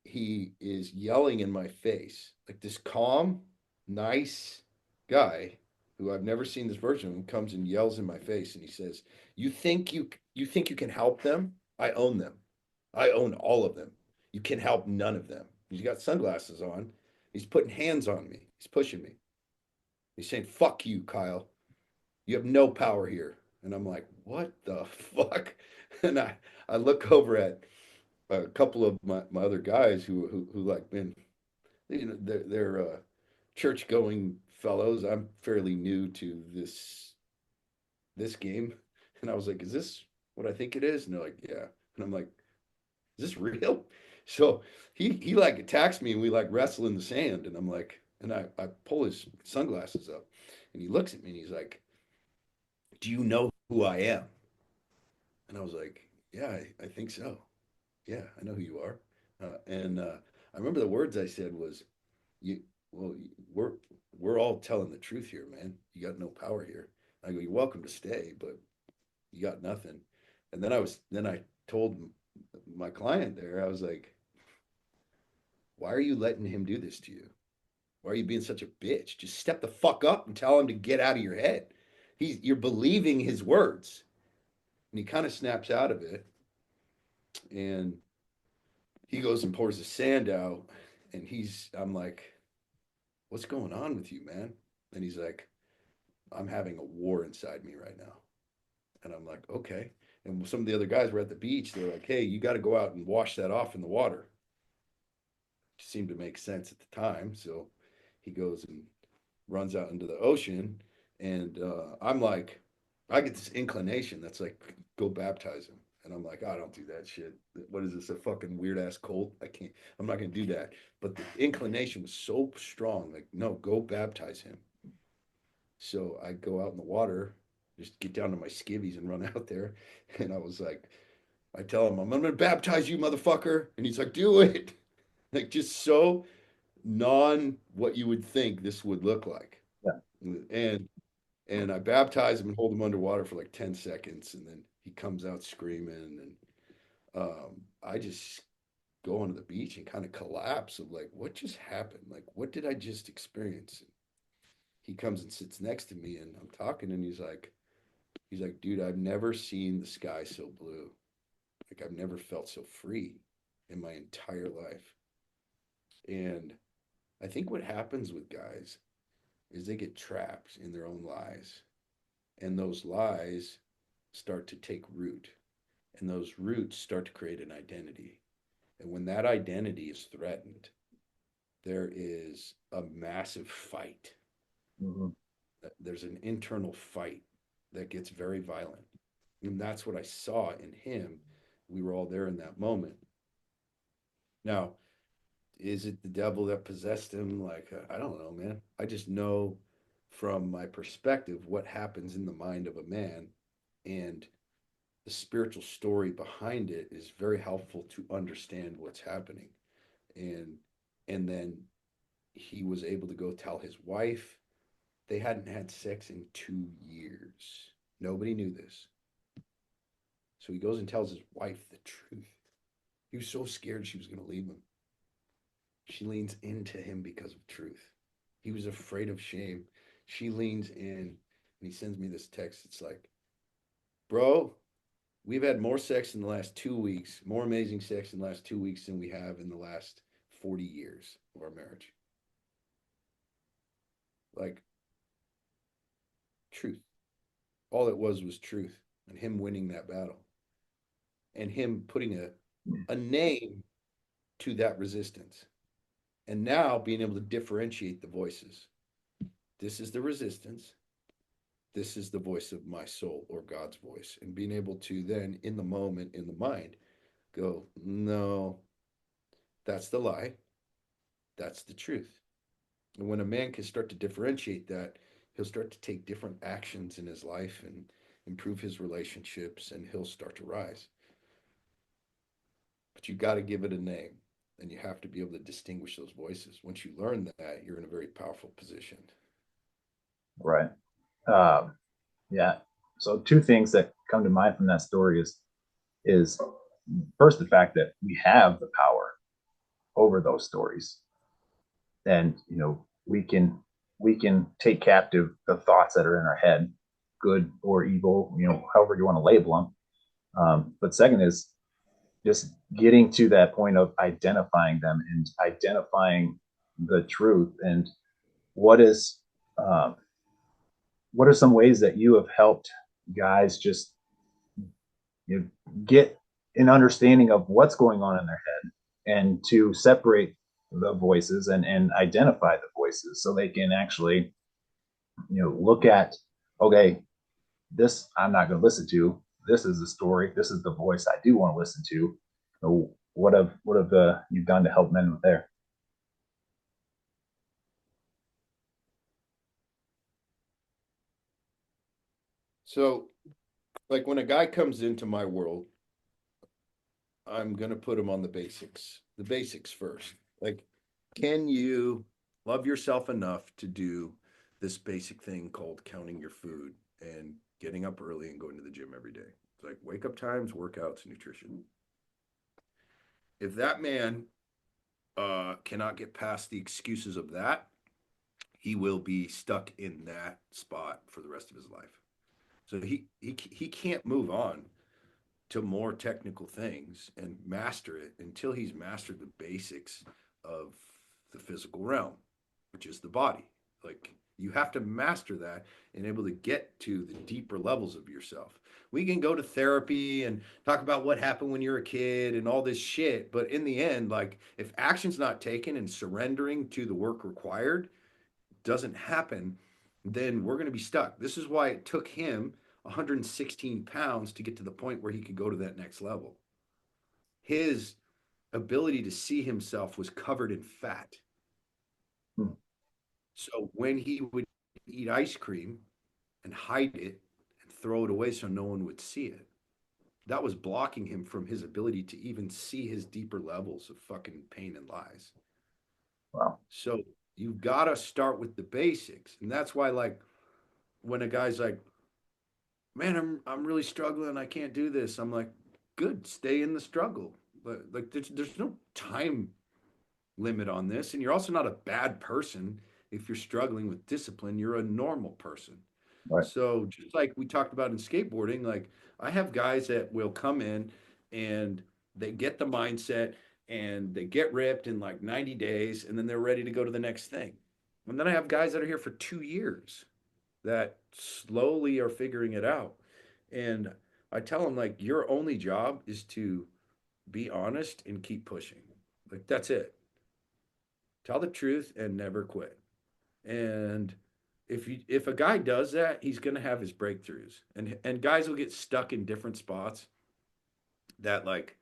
he is yelling in my face, like this calm, nice guy who I've never seen this version of him comes and yells in my face and he says, you think you can help them? I own them. I own all of them. You can help none of them. He's got sunglasses on. He's putting hands on me. He's pushing me. He's saying, fuck you, Kyle. You have no power here. And I'm like, what the fuck? And I look over at a couple of my other guys who like been, they're church going fellows. I'm fairly new to this game. And I was like, is this what I think it is? And they're like, yeah. And I'm like, is this real? So he like attacks me and we like wrestle in the sand. And I'm like, and I pull his sunglasses up and he looks at me and he's like, do you know who I am? And I was like, yeah, I think so. Yeah, I know who you are. And I remember the words I said was, you, well, we're all telling the truth here, man. You got no power here. I go, you're welcome to stay, but you got nothing. And then I told my client there, I was like, why are you letting him do this to you? Why are you being such a bitch? Just step the fuck up and tell him to get out of your head. You're believing his words. And he kind of snaps out of it. And he goes and pours the sand out. And I'm like, what's going on with you, man? And he's like, I'm having a war inside me right now. And I'm like, okay. And some of the other guys were at the beach. They're like, hey, you got to go out and wash that off in the water. It seemed to make sense at the time. So he goes and runs out into the ocean And I'm like, I get this inclination that's like, go baptize him. And I'm like, I don't do that shit. What is this, a fucking weird ass cult? I can't, I'm not going to do that. But the inclination was so strong, like, no, go baptize him. So I go out in the water, just get down to my skivvies and run out there. And I was like, I tell him, I'm going to baptize you, motherfucker. And he's like, do it. Like, just so non what you would think this would look like. Yeah. And I baptize him and hold him underwater for like 10 seconds, and then he comes out screaming. And I just go onto the beach and kind of collapse of like, what just happened? Like, what did I just experience? And he comes and sits next to me, and I'm talking, and he's like, dude, I've never seen the sky so blue. Like, I've never felt so free in my entire life. And I think what happens with guys is they get trapped in their own lies, and those lies start to take root, and those roots start to create an identity. And when that identity is threatened, there is a massive fight. Hmm. There's an internal fight that gets very violent. And that's what I saw in him. We were all there in that moment. Now, is it the devil that possessed him? Like, I don't know, man. I just know from my perspective what happens in the mind of a man. And the spiritual story behind it is very helpful to understand what's happening. And then he was able to go tell his wife. They hadn't had sex in 2 years. Nobody knew this. So he goes and tells his wife the truth. He was so scared she was going to leave him. She leans into him because of truth. He was afraid of shame. She leans in, and he sends me this text. It's like, bro, we've had more sex in the last 2 weeks, more amazing sex in the last 2 weeks than we have in the last 40 years of our marriage. Like, truth. All it was truth, and him winning that battle, and him putting a name to that resistance, and now being able to differentiate the voices. This is the resistance. This is the voice of my soul, or God's voice, and being able to then, in the moment, in the mind, go, no, that's the lie. That's the truth. And when a man can start to differentiate that, he'll start to take different actions in his life and improve his relationships, and he'll start to rise. But you got to give it a name, and you have to be able to distinguish those voices. Once you learn that, you're in a very powerful position. Right. Um, yeah. So two things that come to mind from that story is first the fact that we have the power over those stories, and we can take captive the thoughts that are in our head, good or evil, however you want to label them. But second is just getting to that point of identifying them and identifying the truth. And what is um, what are some ways that you have helped guys just get an understanding of what's going on in their head, and to separate the voices and identify the voices so they can actually look at, okay, this I'm not going to listen to, this is the story, this is the voice I do want to listen to. So what have you done to help men with there? So, like when a guy comes into my world, I'm going to put him on the basics first. Like, can you love yourself enough to do this basic thing called counting your food and getting up early and going to the gym every day? It's like wake up times, workouts, nutrition. If that man cannot get past the excuses of that, he will be stuck in that spot for the rest of his life. So he can't move on to more technical things and master it until he's mastered the basics of the physical realm, which is the body. Like you have to master that and able to get to the deeper levels of yourself. We can go to therapy and talk about what happened when you're a kid and all this shit, but in the end, like if action's not taken and surrendering to the work required doesn't happen, then we're going to be stuck. This is why it took him 116 pounds to get to the point where he could go to that next level. His ability to see himself was covered in fat. Hmm. So when he would eat ice cream and hide it and throw it away so no one would see it, that was blocking him from his ability to even see his deeper levels of fucking pain and lies. Wow. So you've got to start with the basics. And that's why, like, when a guy's like, man, I'm really struggling. I can't do this. I'm like, good, stay in the struggle. But like, there's no time limit on this, and you're also not a bad person if you're struggling with discipline. You're a normal person. Right. So just like we talked about in skateboarding, like I have guys that will come in and they get the mindset and they get ripped in like 90 days and then they're ready to go to the next thing. And then I have guys that are here for 2 years that slowly are figuring it out. And I tell them, like, your only job is to be honest and keep pushing. Like, that's it. Tell the truth and never quit. And if a guy does that, he's going to have his breakthroughs. And guys will get stuck in different spots that, like,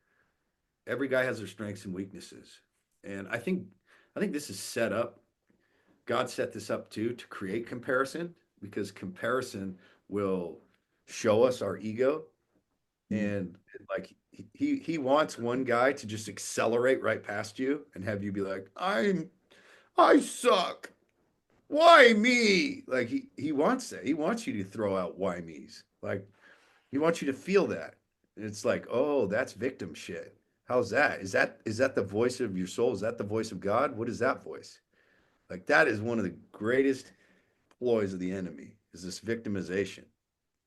every guy has their strengths and weaknesses. And I think this is set up. God set this up too to create comparison because comparison will show us our ego Hmm. and like he wants one guy to just accelerate right past you and have you be like, I suck. Why me? Like he wants that. He wants you to throw out why me's. Like he wants you to feel that. And it's like, oh, that's victim shit. How's that? Is that the voice of your soul? Is that the voice of God? What is that voice? Like that is one of the greatest ploys of the enemy is this victimization.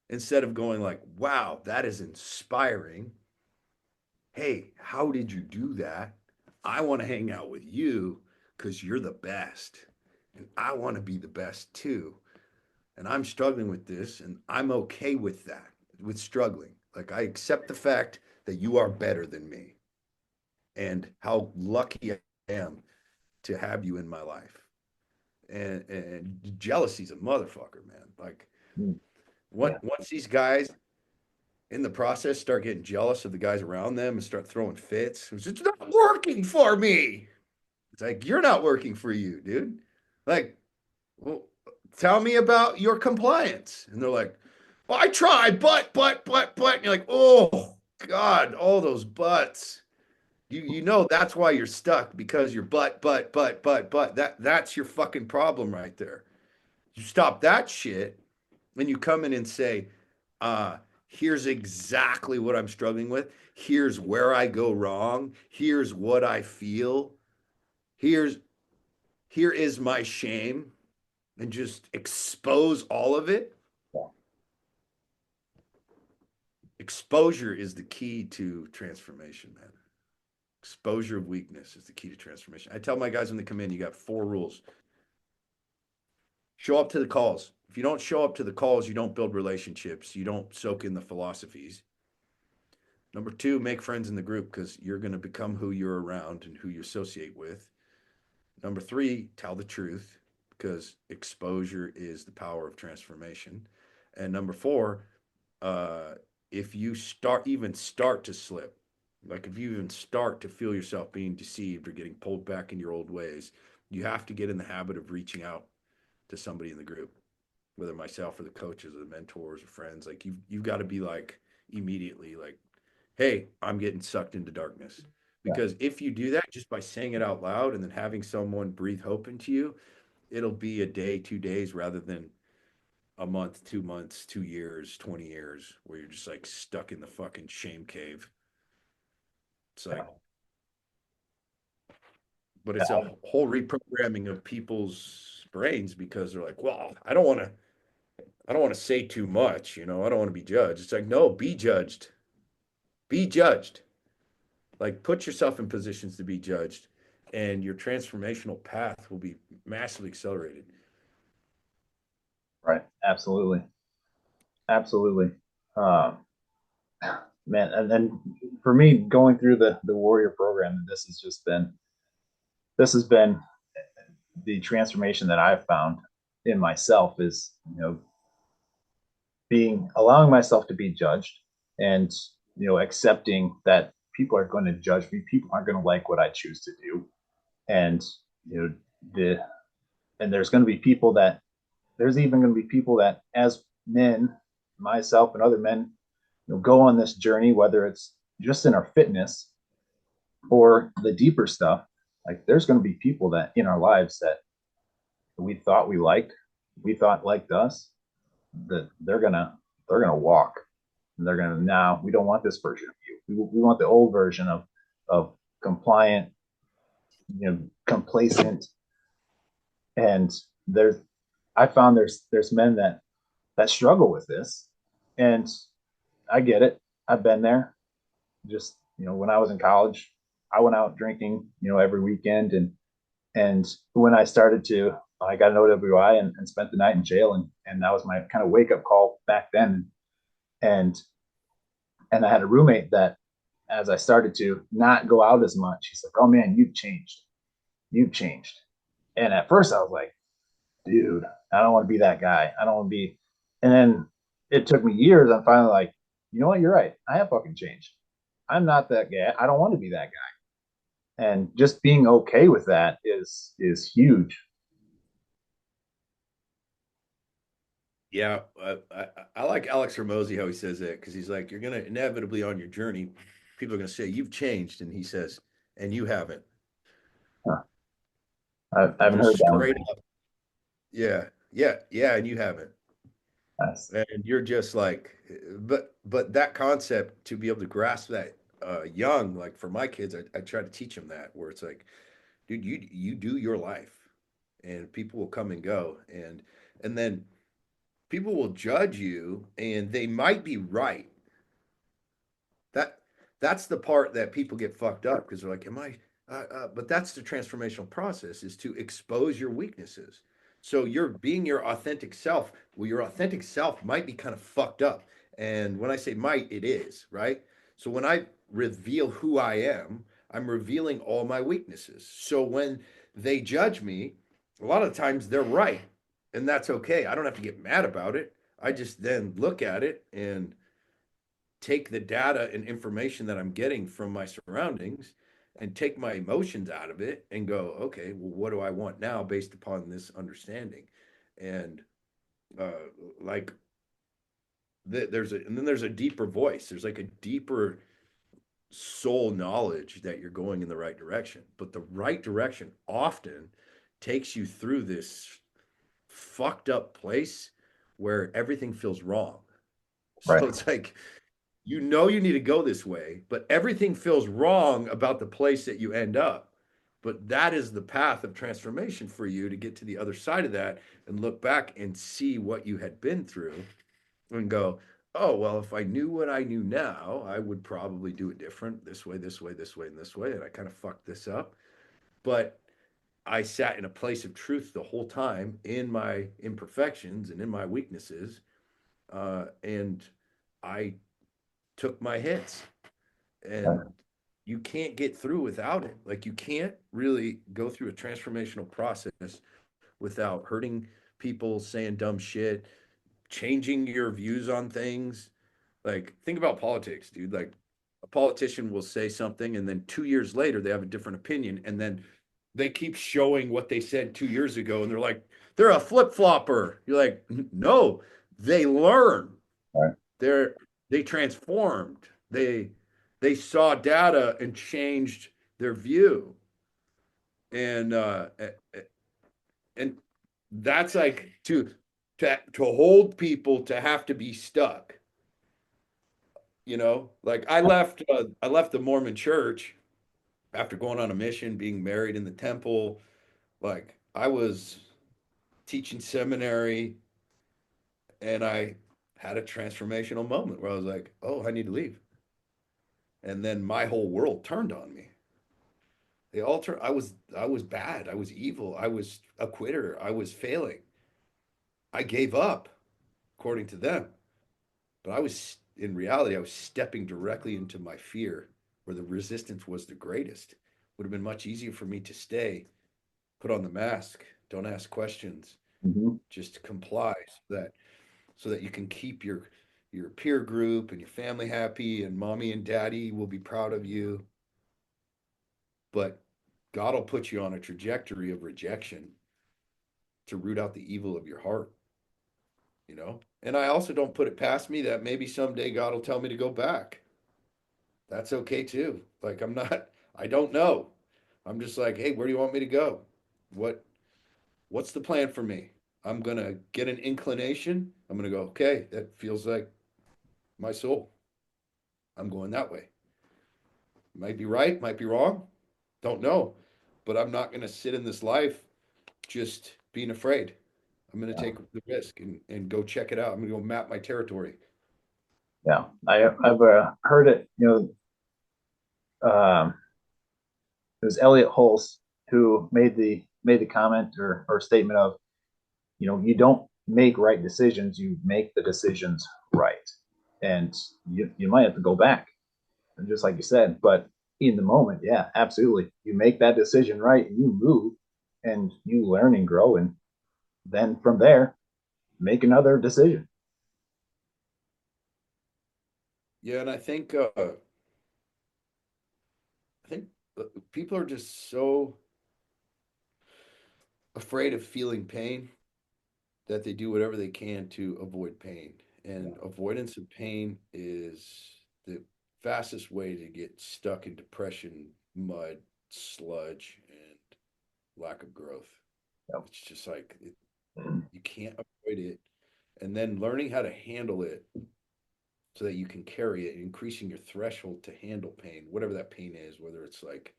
Instead of going like, wow, that is inspiring. Hey, how did you do that? I want to hang out with you because you're the best. And I want to be the best too. And I'm struggling with this and I'm okay with that, with struggling. Like I accept the fact that you are better than me and how lucky I am to have you in my life. And jealousy's a motherfucker, man. Like Hmm. once Yeah. once these guys in the process start getting jealous of the guys around them and start throwing fits, it's not working for me. It's like you're not working for you, dude. Like, well, tell me about your compliance. And they're like, well, I tried, but. And you're like, oh God, all those buts. You know that's why you're stuck because you're but. That's your fucking problem right there. You stop that shit and you come in and say, here's exactly what I'm struggling with. Here's where I go wrong. Here's what I feel. Here's here is my shame and just expose all of it. Yeah. Exposure is the key to transformation, man. Exposure of weakness is the key to transformation. I tell my guys when they come in, you got 4 rules. Show up to the calls. If you don't show up to the calls, you don't build relationships. You don't soak in the philosophies. Number 2, make friends in the group because you're going to become who you're around and who you associate with. Number 3, tell the truth because exposure is the power of transformation. And number 4, uh, if you start to slip, like if you even start to feel yourself being deceived or getting pulled back in your old ways, you have to get in the habit of reaching out to somebody in the group, whether myself or the coaches or the mentors or friends. Like you've got to be like immediately like, hey, I'm getting sucked into darkness. Yeah. Because if you do that just by saying it out loud and then having someone breathe hope into you, it'll be a day, 2 days rather than a month, 2 months, 2 years, 20 years, where you're just like stuck in the fucking shame cave. It's like, but it's a Yeah. whole reprogramming of people's brains because they're like, well, I don't want to say too much, I don't want to be judged. It's like, no, be judged. Be judged. Like put yourself in positions to be judged and your transformational path will be massively accelerated. Right. Absolutely. Absolutely. Um, Man, and for me, going through the warrior program, this has been the transformation that I've found. in myself is, being allowing myself to be judged, and accepting that people are going to judge me, people aren't going to like what I choose to do. And you know the and there's going to be people that there's even going to be people that, as men, myself and other men, go on this journey, whether it's just in our fitness or the deeper stuff. Like, there's going to be people that in our lives that we thought we liked, we thought liked us, that they're gonna walk, and they're gonna, now we don't want this version of you. We want the old version of compliant, complacent. And there's I found there's men that struggle with this, and I get it. I've been there. Just, when I was in college, I went out drinking, every weekend. And when I got an OWI and spent the night in jail, and that was my kind of wake up call back then. And I had a roommate that, as I started to not go out as much, he's like, "Oh man, you've changed." And at first I was like, "Dude, I don't want to be that guy. I don't want to be." And then it took me years. I'm finally like, "You know what? You're right. I have fucking changed. I'm not that guy. I don't want to be that guy." And just being okay with that is huge. Yeah, I like Alex Hermosi how he says that because he's like, you're gonna inevitably on your journey, people are gonna say you've changed, and he says, and you haven't. Huh. I haven't Just heard that one. straight up, yeah, yeah, yeah, and you haven't, That's and you're just like, but that concept to be able to grasp that young, like for my kids, I try to teach them that where it's like, dude, you do your life, and people will come and go, and then people will judge you, and they might be right. That that's the part that people get fucked up because they're like, "Am I?" But that's the transformational process is to expose your weaknesses. So you're being your authentic self. Well, your authentic self might be kind of fucked up, and when I say might, it is right. So when I reveal who I am, I'm revealing all my weaknesses. So when they judge me, a lot of times they're right, and that's okay. I don't have to get mad about it. I just then look at it and take the data and information that I'm getting from my surroundings and take my emotions out of it and go, okay, well, what do I want now based upon this understanding? And uh, like and then there's a deeper voice. There's like a deeper soul knowledge that you're going in the right direction. But the right direction often takes you through this fucked up place where everything feels wrong. right. So it's like you know you need to go this way, but everything feels wrong about the place that you end up. But that is the path of transformation for you to get to the other side of that and look back and see what you had been through and go, oh, well, if I knew what I knew now, I would probably do it different this way, this way, this way, and this way. And I kind of fucked this up. But I sat in a place of truth the whole time in my imperfections and in my weaknesses. And I took my hits Right. and you can't get through without it. Like you can't really go through a transformational process without hurting people, saying dumb shit, changing your views on things. Like think about politics, dude. Like a politician will say something and then 2 years later they have a different opinion and then they keep showing what they said 2 years ago and they're like they're a flip-flopper. You're like, "No, they learn. Right. They're they transformed. They saw data and changed their view, and and that's like to hold people to have to be stuck. You know, like I left the Mormon Church after going on a mission, being married in the temple. Like I was teaching seminary, and I had a transformational moment where I was like, "Oh, I need to leave." And then my whole world turned on me. They all turned. I was bad. I was evil. I was a quitter. I was failing. I gave up, according to them. But I was in reality, I was stepping directly into my fear, where the resistance was the greatest. Would have been much easier for me to stay, put on the mask, don't ask questions, Mhm. Just comply so that you can keep your peer group and your family happy, and mommy and daddy will be proud of you. But God will put you on a trajectory of rejection to root out the evil of your heart, you know? And I also don't put it past me that maybe someday God will tell me to go back. That's okay too. Like I don't know. I'm just like, hey, where do you want me to go? What what's the plan for me? I'm gonna get an inclination. I'm gonna go, okay, that feels like my soul. I'm going that way. Might be right, might be wrong, don't know. But I'm not gonna sit in this life just being afraid. I'm gonna Yeah. take the risk and go check it out. I'm gonna go map my territory. Yeah. I've heard it, it was Elliot Hulse who made the comment or statement of, you don't make right decisions, you make the decisions right. And you might have to go back, just like you said, but in the moment, yeah, absolutely. You make that decision right and you move and you learn and grow. And then from there, make another decision. Yeah, and I think people are just so afraid of feeling pain that they do whatever they can to avoid pain. And avoidance of pain is the fastest way to get stuck in depression, mud, sludge, and lack of growth. Yep. It's just like you can't avoid it. And then learning how to handle it so that you can carry it, increasing your threshold to handle pain, whatever that pain is, whether it's like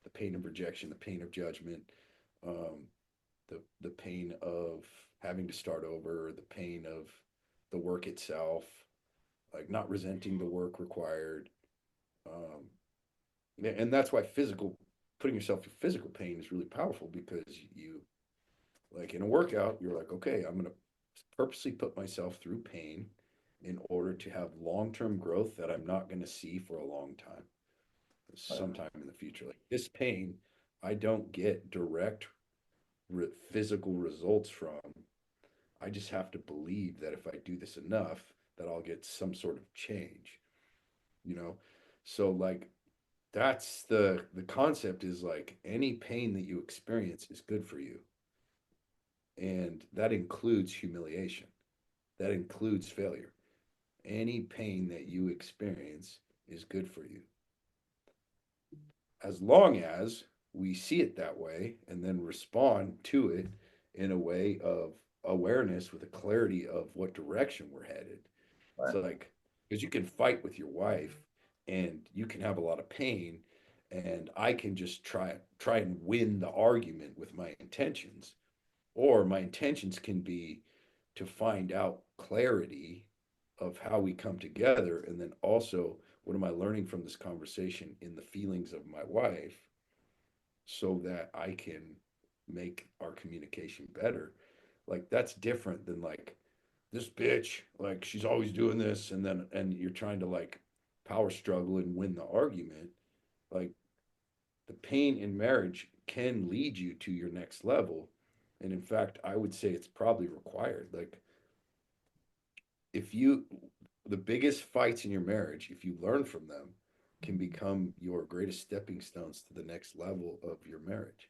the pain of rejection, the pain of judgment, um, the pain of having to start over, the pain of the work itself, like not resenting the work required. Um, and that's why putting yourself through physical pain is really powerful because you, like in a workout, you're like, okay, I'm going to purposely put myself through pain in order to have long term growth that I'm not going to see for a long time, sometime in the future. Like this pain, I don't get direct physical results from. I just have to believe that if I do this enough, that I'll get some sort of change, you know? So like that's the concept is like any pain that you experience is good for you. And that includes humiliation. That includes failure. Any pain that you experience is good for you. As long as we see it that way and then respond to it in a way of awareness with a clarity of what direction we're headed. It's Right. like, because you can fight with your wife and you can have a lot of pain, and I can just try and win the argument with my intentions, or my intentions can be to find out clarity of how we come together, and then also what am I learning from this conversation in the feelings of my wife so that I can make our communication better. Like that's different than like this bitch, like she's always doing this, and you're trying to like power struggle and win the argument. Like the pain in marriage can lead you to your next level. And in fact, I would say it's probably required. Like if you the biggest fights in your marriage, if you learn from them, can become your greatest stepping stones to the next level of your marriage.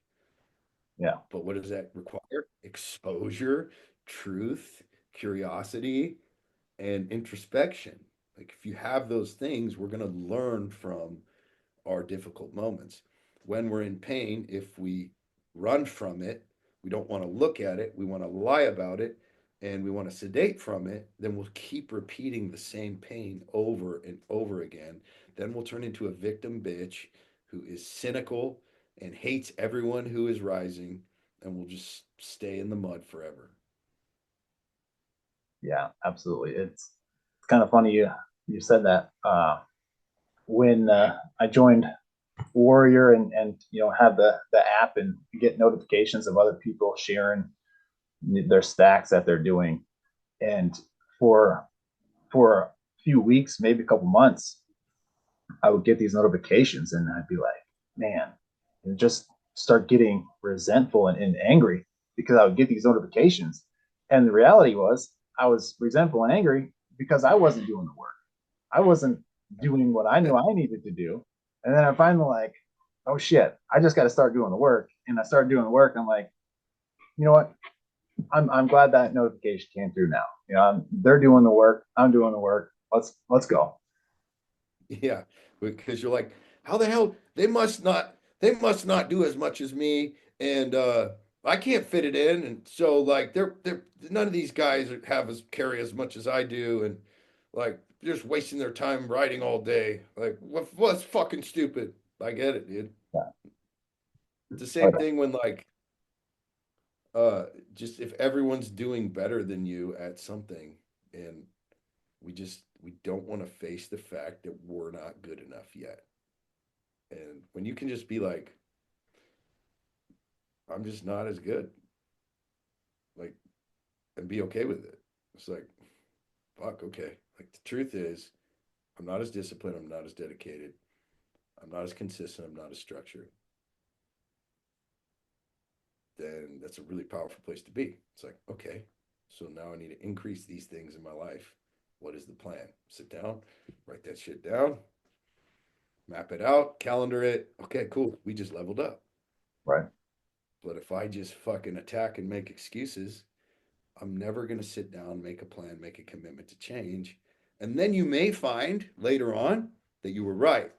Yeah. But what does that require? Exposure, truth, curiosity, and introspection. Like if you have those things, we're going to learn from our difficult moments. When we're in pain, if we run from it, we don't want to look at it, we want to lie about it, and we want to sedate from it, then we'll keep repeating the same pain over and over again. Then we'll turn into a victim bitch who is cynical and hates everyone who is rising, and we'll just stay in the mud forever. Yeah, absolutely. It's kind of funny you said that. When I joined Warrior and have the app and get notifications of other people sharing their stacks that they're doing, and for for a few weeks, maybe a couple months, I would get these notifications and I'd be like, man, and just start getting resentful and angry. because I would get these notifications. And the reality was I was resentful and angry because I wasn't doing the work. I wasn't doing what I knew I needed to do. And then I'm finally like, oh shit, I just got to start doing the work. And I started doing the work. I'm like, you know what? I'm glad that notification came through now. They're doing the work. I'm doing the work. Let's go. Yeah, because you're like, how the hell they must not do as much as me, and I can't fit it in, and so like they're none of these guys have as carry as much as I do, and like they're just wasting their time riding all day. Like what's fucking stupid? I get it, dude. Yeah. It's the But same thing when like uh just if everyone's doing better than you at something, and we don't want to face the fact that we're not good enough yet. And when you can just be like, I'm just not as good, like, and be okay with it. It's like, fuck, okay. Like, the truth is, I'm not as disciplined. I'm not as dedicated. I'm not as consistent. I'm not as structured. Then that's a really powerful place to be. It's like, okay, so now I need to increase these things in my life. What is the plan? Sit down, write that shit down, map it out, calendar it. Okay, cool. We just leveled up. right, But if I just fucking attack and make excuses, I'm never going to sit down, make a plan, make a commitment to change. And then you may find later on that you were right.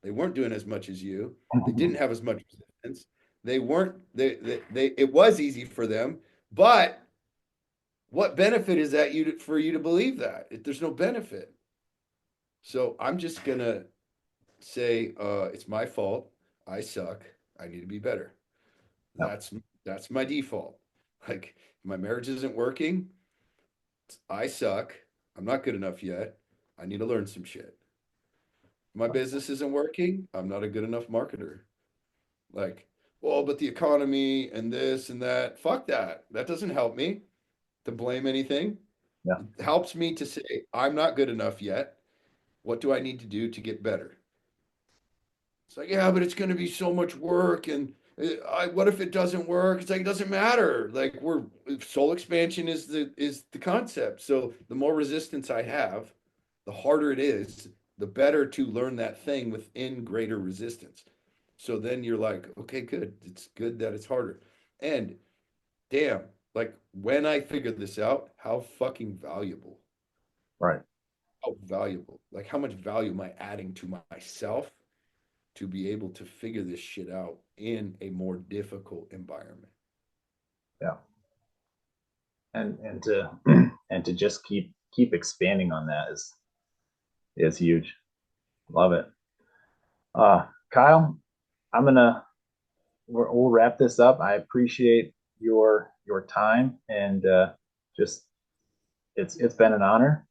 They weren't doing as much as you. They didn't have as much resistance. They weren't, it was easy for them. But what benefit is that for you to believe that? There's no benefit. So I'm just going to say, it's my fault. I suck. I need to be better. yeah, That's, that's my default. Like, my marriage isn't working. I suck. I'm not good enough yet. I need to learn some shit. My business isn't working. I'm not a good enough marketer. Like, well, but the economy and this and that. Fuck that. That doesn't help me to blame anything. yeah, It helps me to say, I'm not good enough yet. What do I need to do to get better? It's like, yeah, but it's going to be so much work. And what if it doesn't work? It's like, it doesn't matter. Like soul expansion is the concept. So the more resistance I have, the harder it is, the better to learn that thing within greater resistance. So then you're like, okay, good. It's good that it's harder. And damn, like when I figured this out, how fucking valuable, right, how valuable, like how much value am I adding to myself to be able to figure this shit out in a more difficult environment. yeah. And to and to just keep expanding on that is huge. Love it. Kyle, I'm gonna we'll wrap this up. I appreciate your time and just it's been an honor.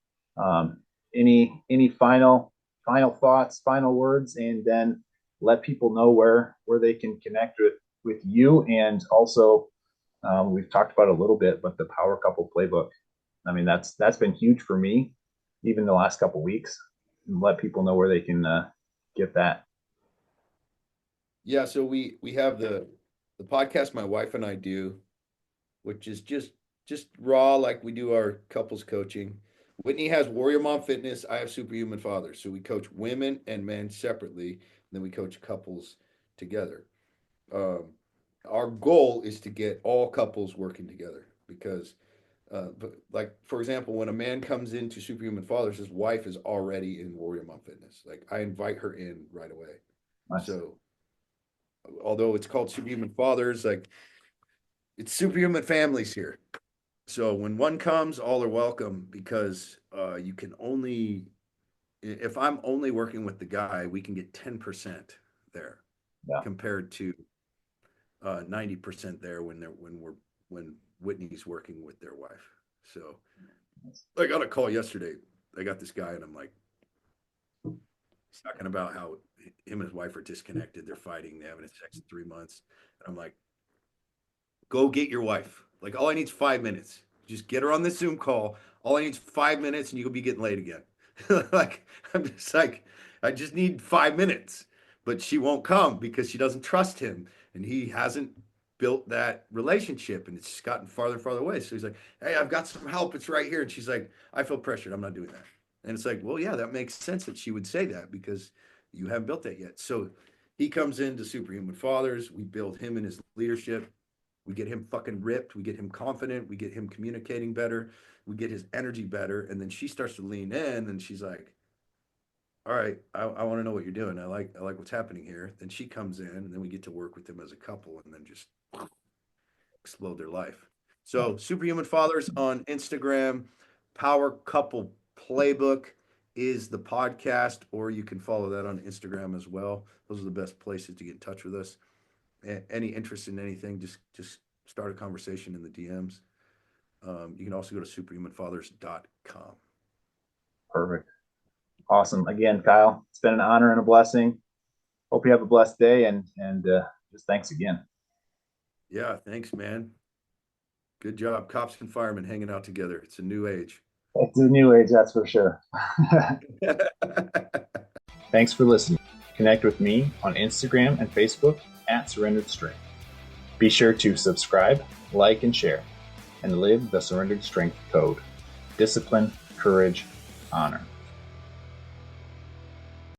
Any final thoughts, final words, and then let people know where they can connect with you, and also we've talked about it a little bit, but the Power Couple Playbook. I mean, that's been huge for me, even the last couple weeks. And let people know where they can get that. Yeah, so we have the podcast my wife and I do, which is just raw like we do our couples coaching. Whitney has Warrior Mom Fitness. I have Superhuman Fathers. So we coach women and men separately, and then we coach couples together. Um, our goal is to get all couples working together because, but like for example, when a man comes into Superhuman Fathers, his wife is already in Warrior Mom Fitness. Like I invite her in right away. Nice. So although it's called Superhuman Fathers, like it's superhuman families here. So when one comes, all are welcome because you can only, if I'm only working with the guy, we can get 10% there Yeah. compared to 90% there when Whitney's working with their wife. So I got a call yesterday. I got this guy and I'm like, he's talking about how him and his wife are disconnected. They're fighting. They haven't had sex in 3 months. And I'm like, go get your wife. Like all I need is 5 minutes. Just get her on this Zoom call. All I need is 5 minutes, and you'll be getting laid again. Like I'm just like, I just need 5 minutes, but she won't come because she doesn't trust him, and he hasn't. built that relationship, and it's just gotten farther and farther away. So he's like, "Hey, I've got some help. It's right here." And she's like, "I feel pressured. I'm not doing that." And it's like, well, yeah, that makes sense that she would say that because you haven't built that yet. So he comes into Superhuman Fathers. We build him in his leadership. We get him fucking ripped. We get him confident. We get him communicating better. We get his energy better. And then she starts to lean in, and she's like, all right, I want to know what you're doing. I like what's happening here. Then she comes in, and then we get to work with them as a couple, and then just explode their life. So Superhuman Fathers on Instagram, Power Couple Playbook is the podcast, or you can follow that on Instagram as well. Those are the best places to get in touch with us. Any interest in anything, just start a conversation in the DMs. You can also go to superhumanfathers.com. Perfect. Awesome. Again, Kyle, it's been an honor and a blessing. Hope you have a blessed day, and just thanks again. Yeah, thanks, man. Good job. Cops and firemen hanging out together. It's a new age. It's a new age, that's for sure. Thanks for listening. Connect with me on Instagram and Facebook at Surrendered Strength. Be sure to subscribe, like, and share, and live the Surrendered Strength Code. Discipline, courage, honor.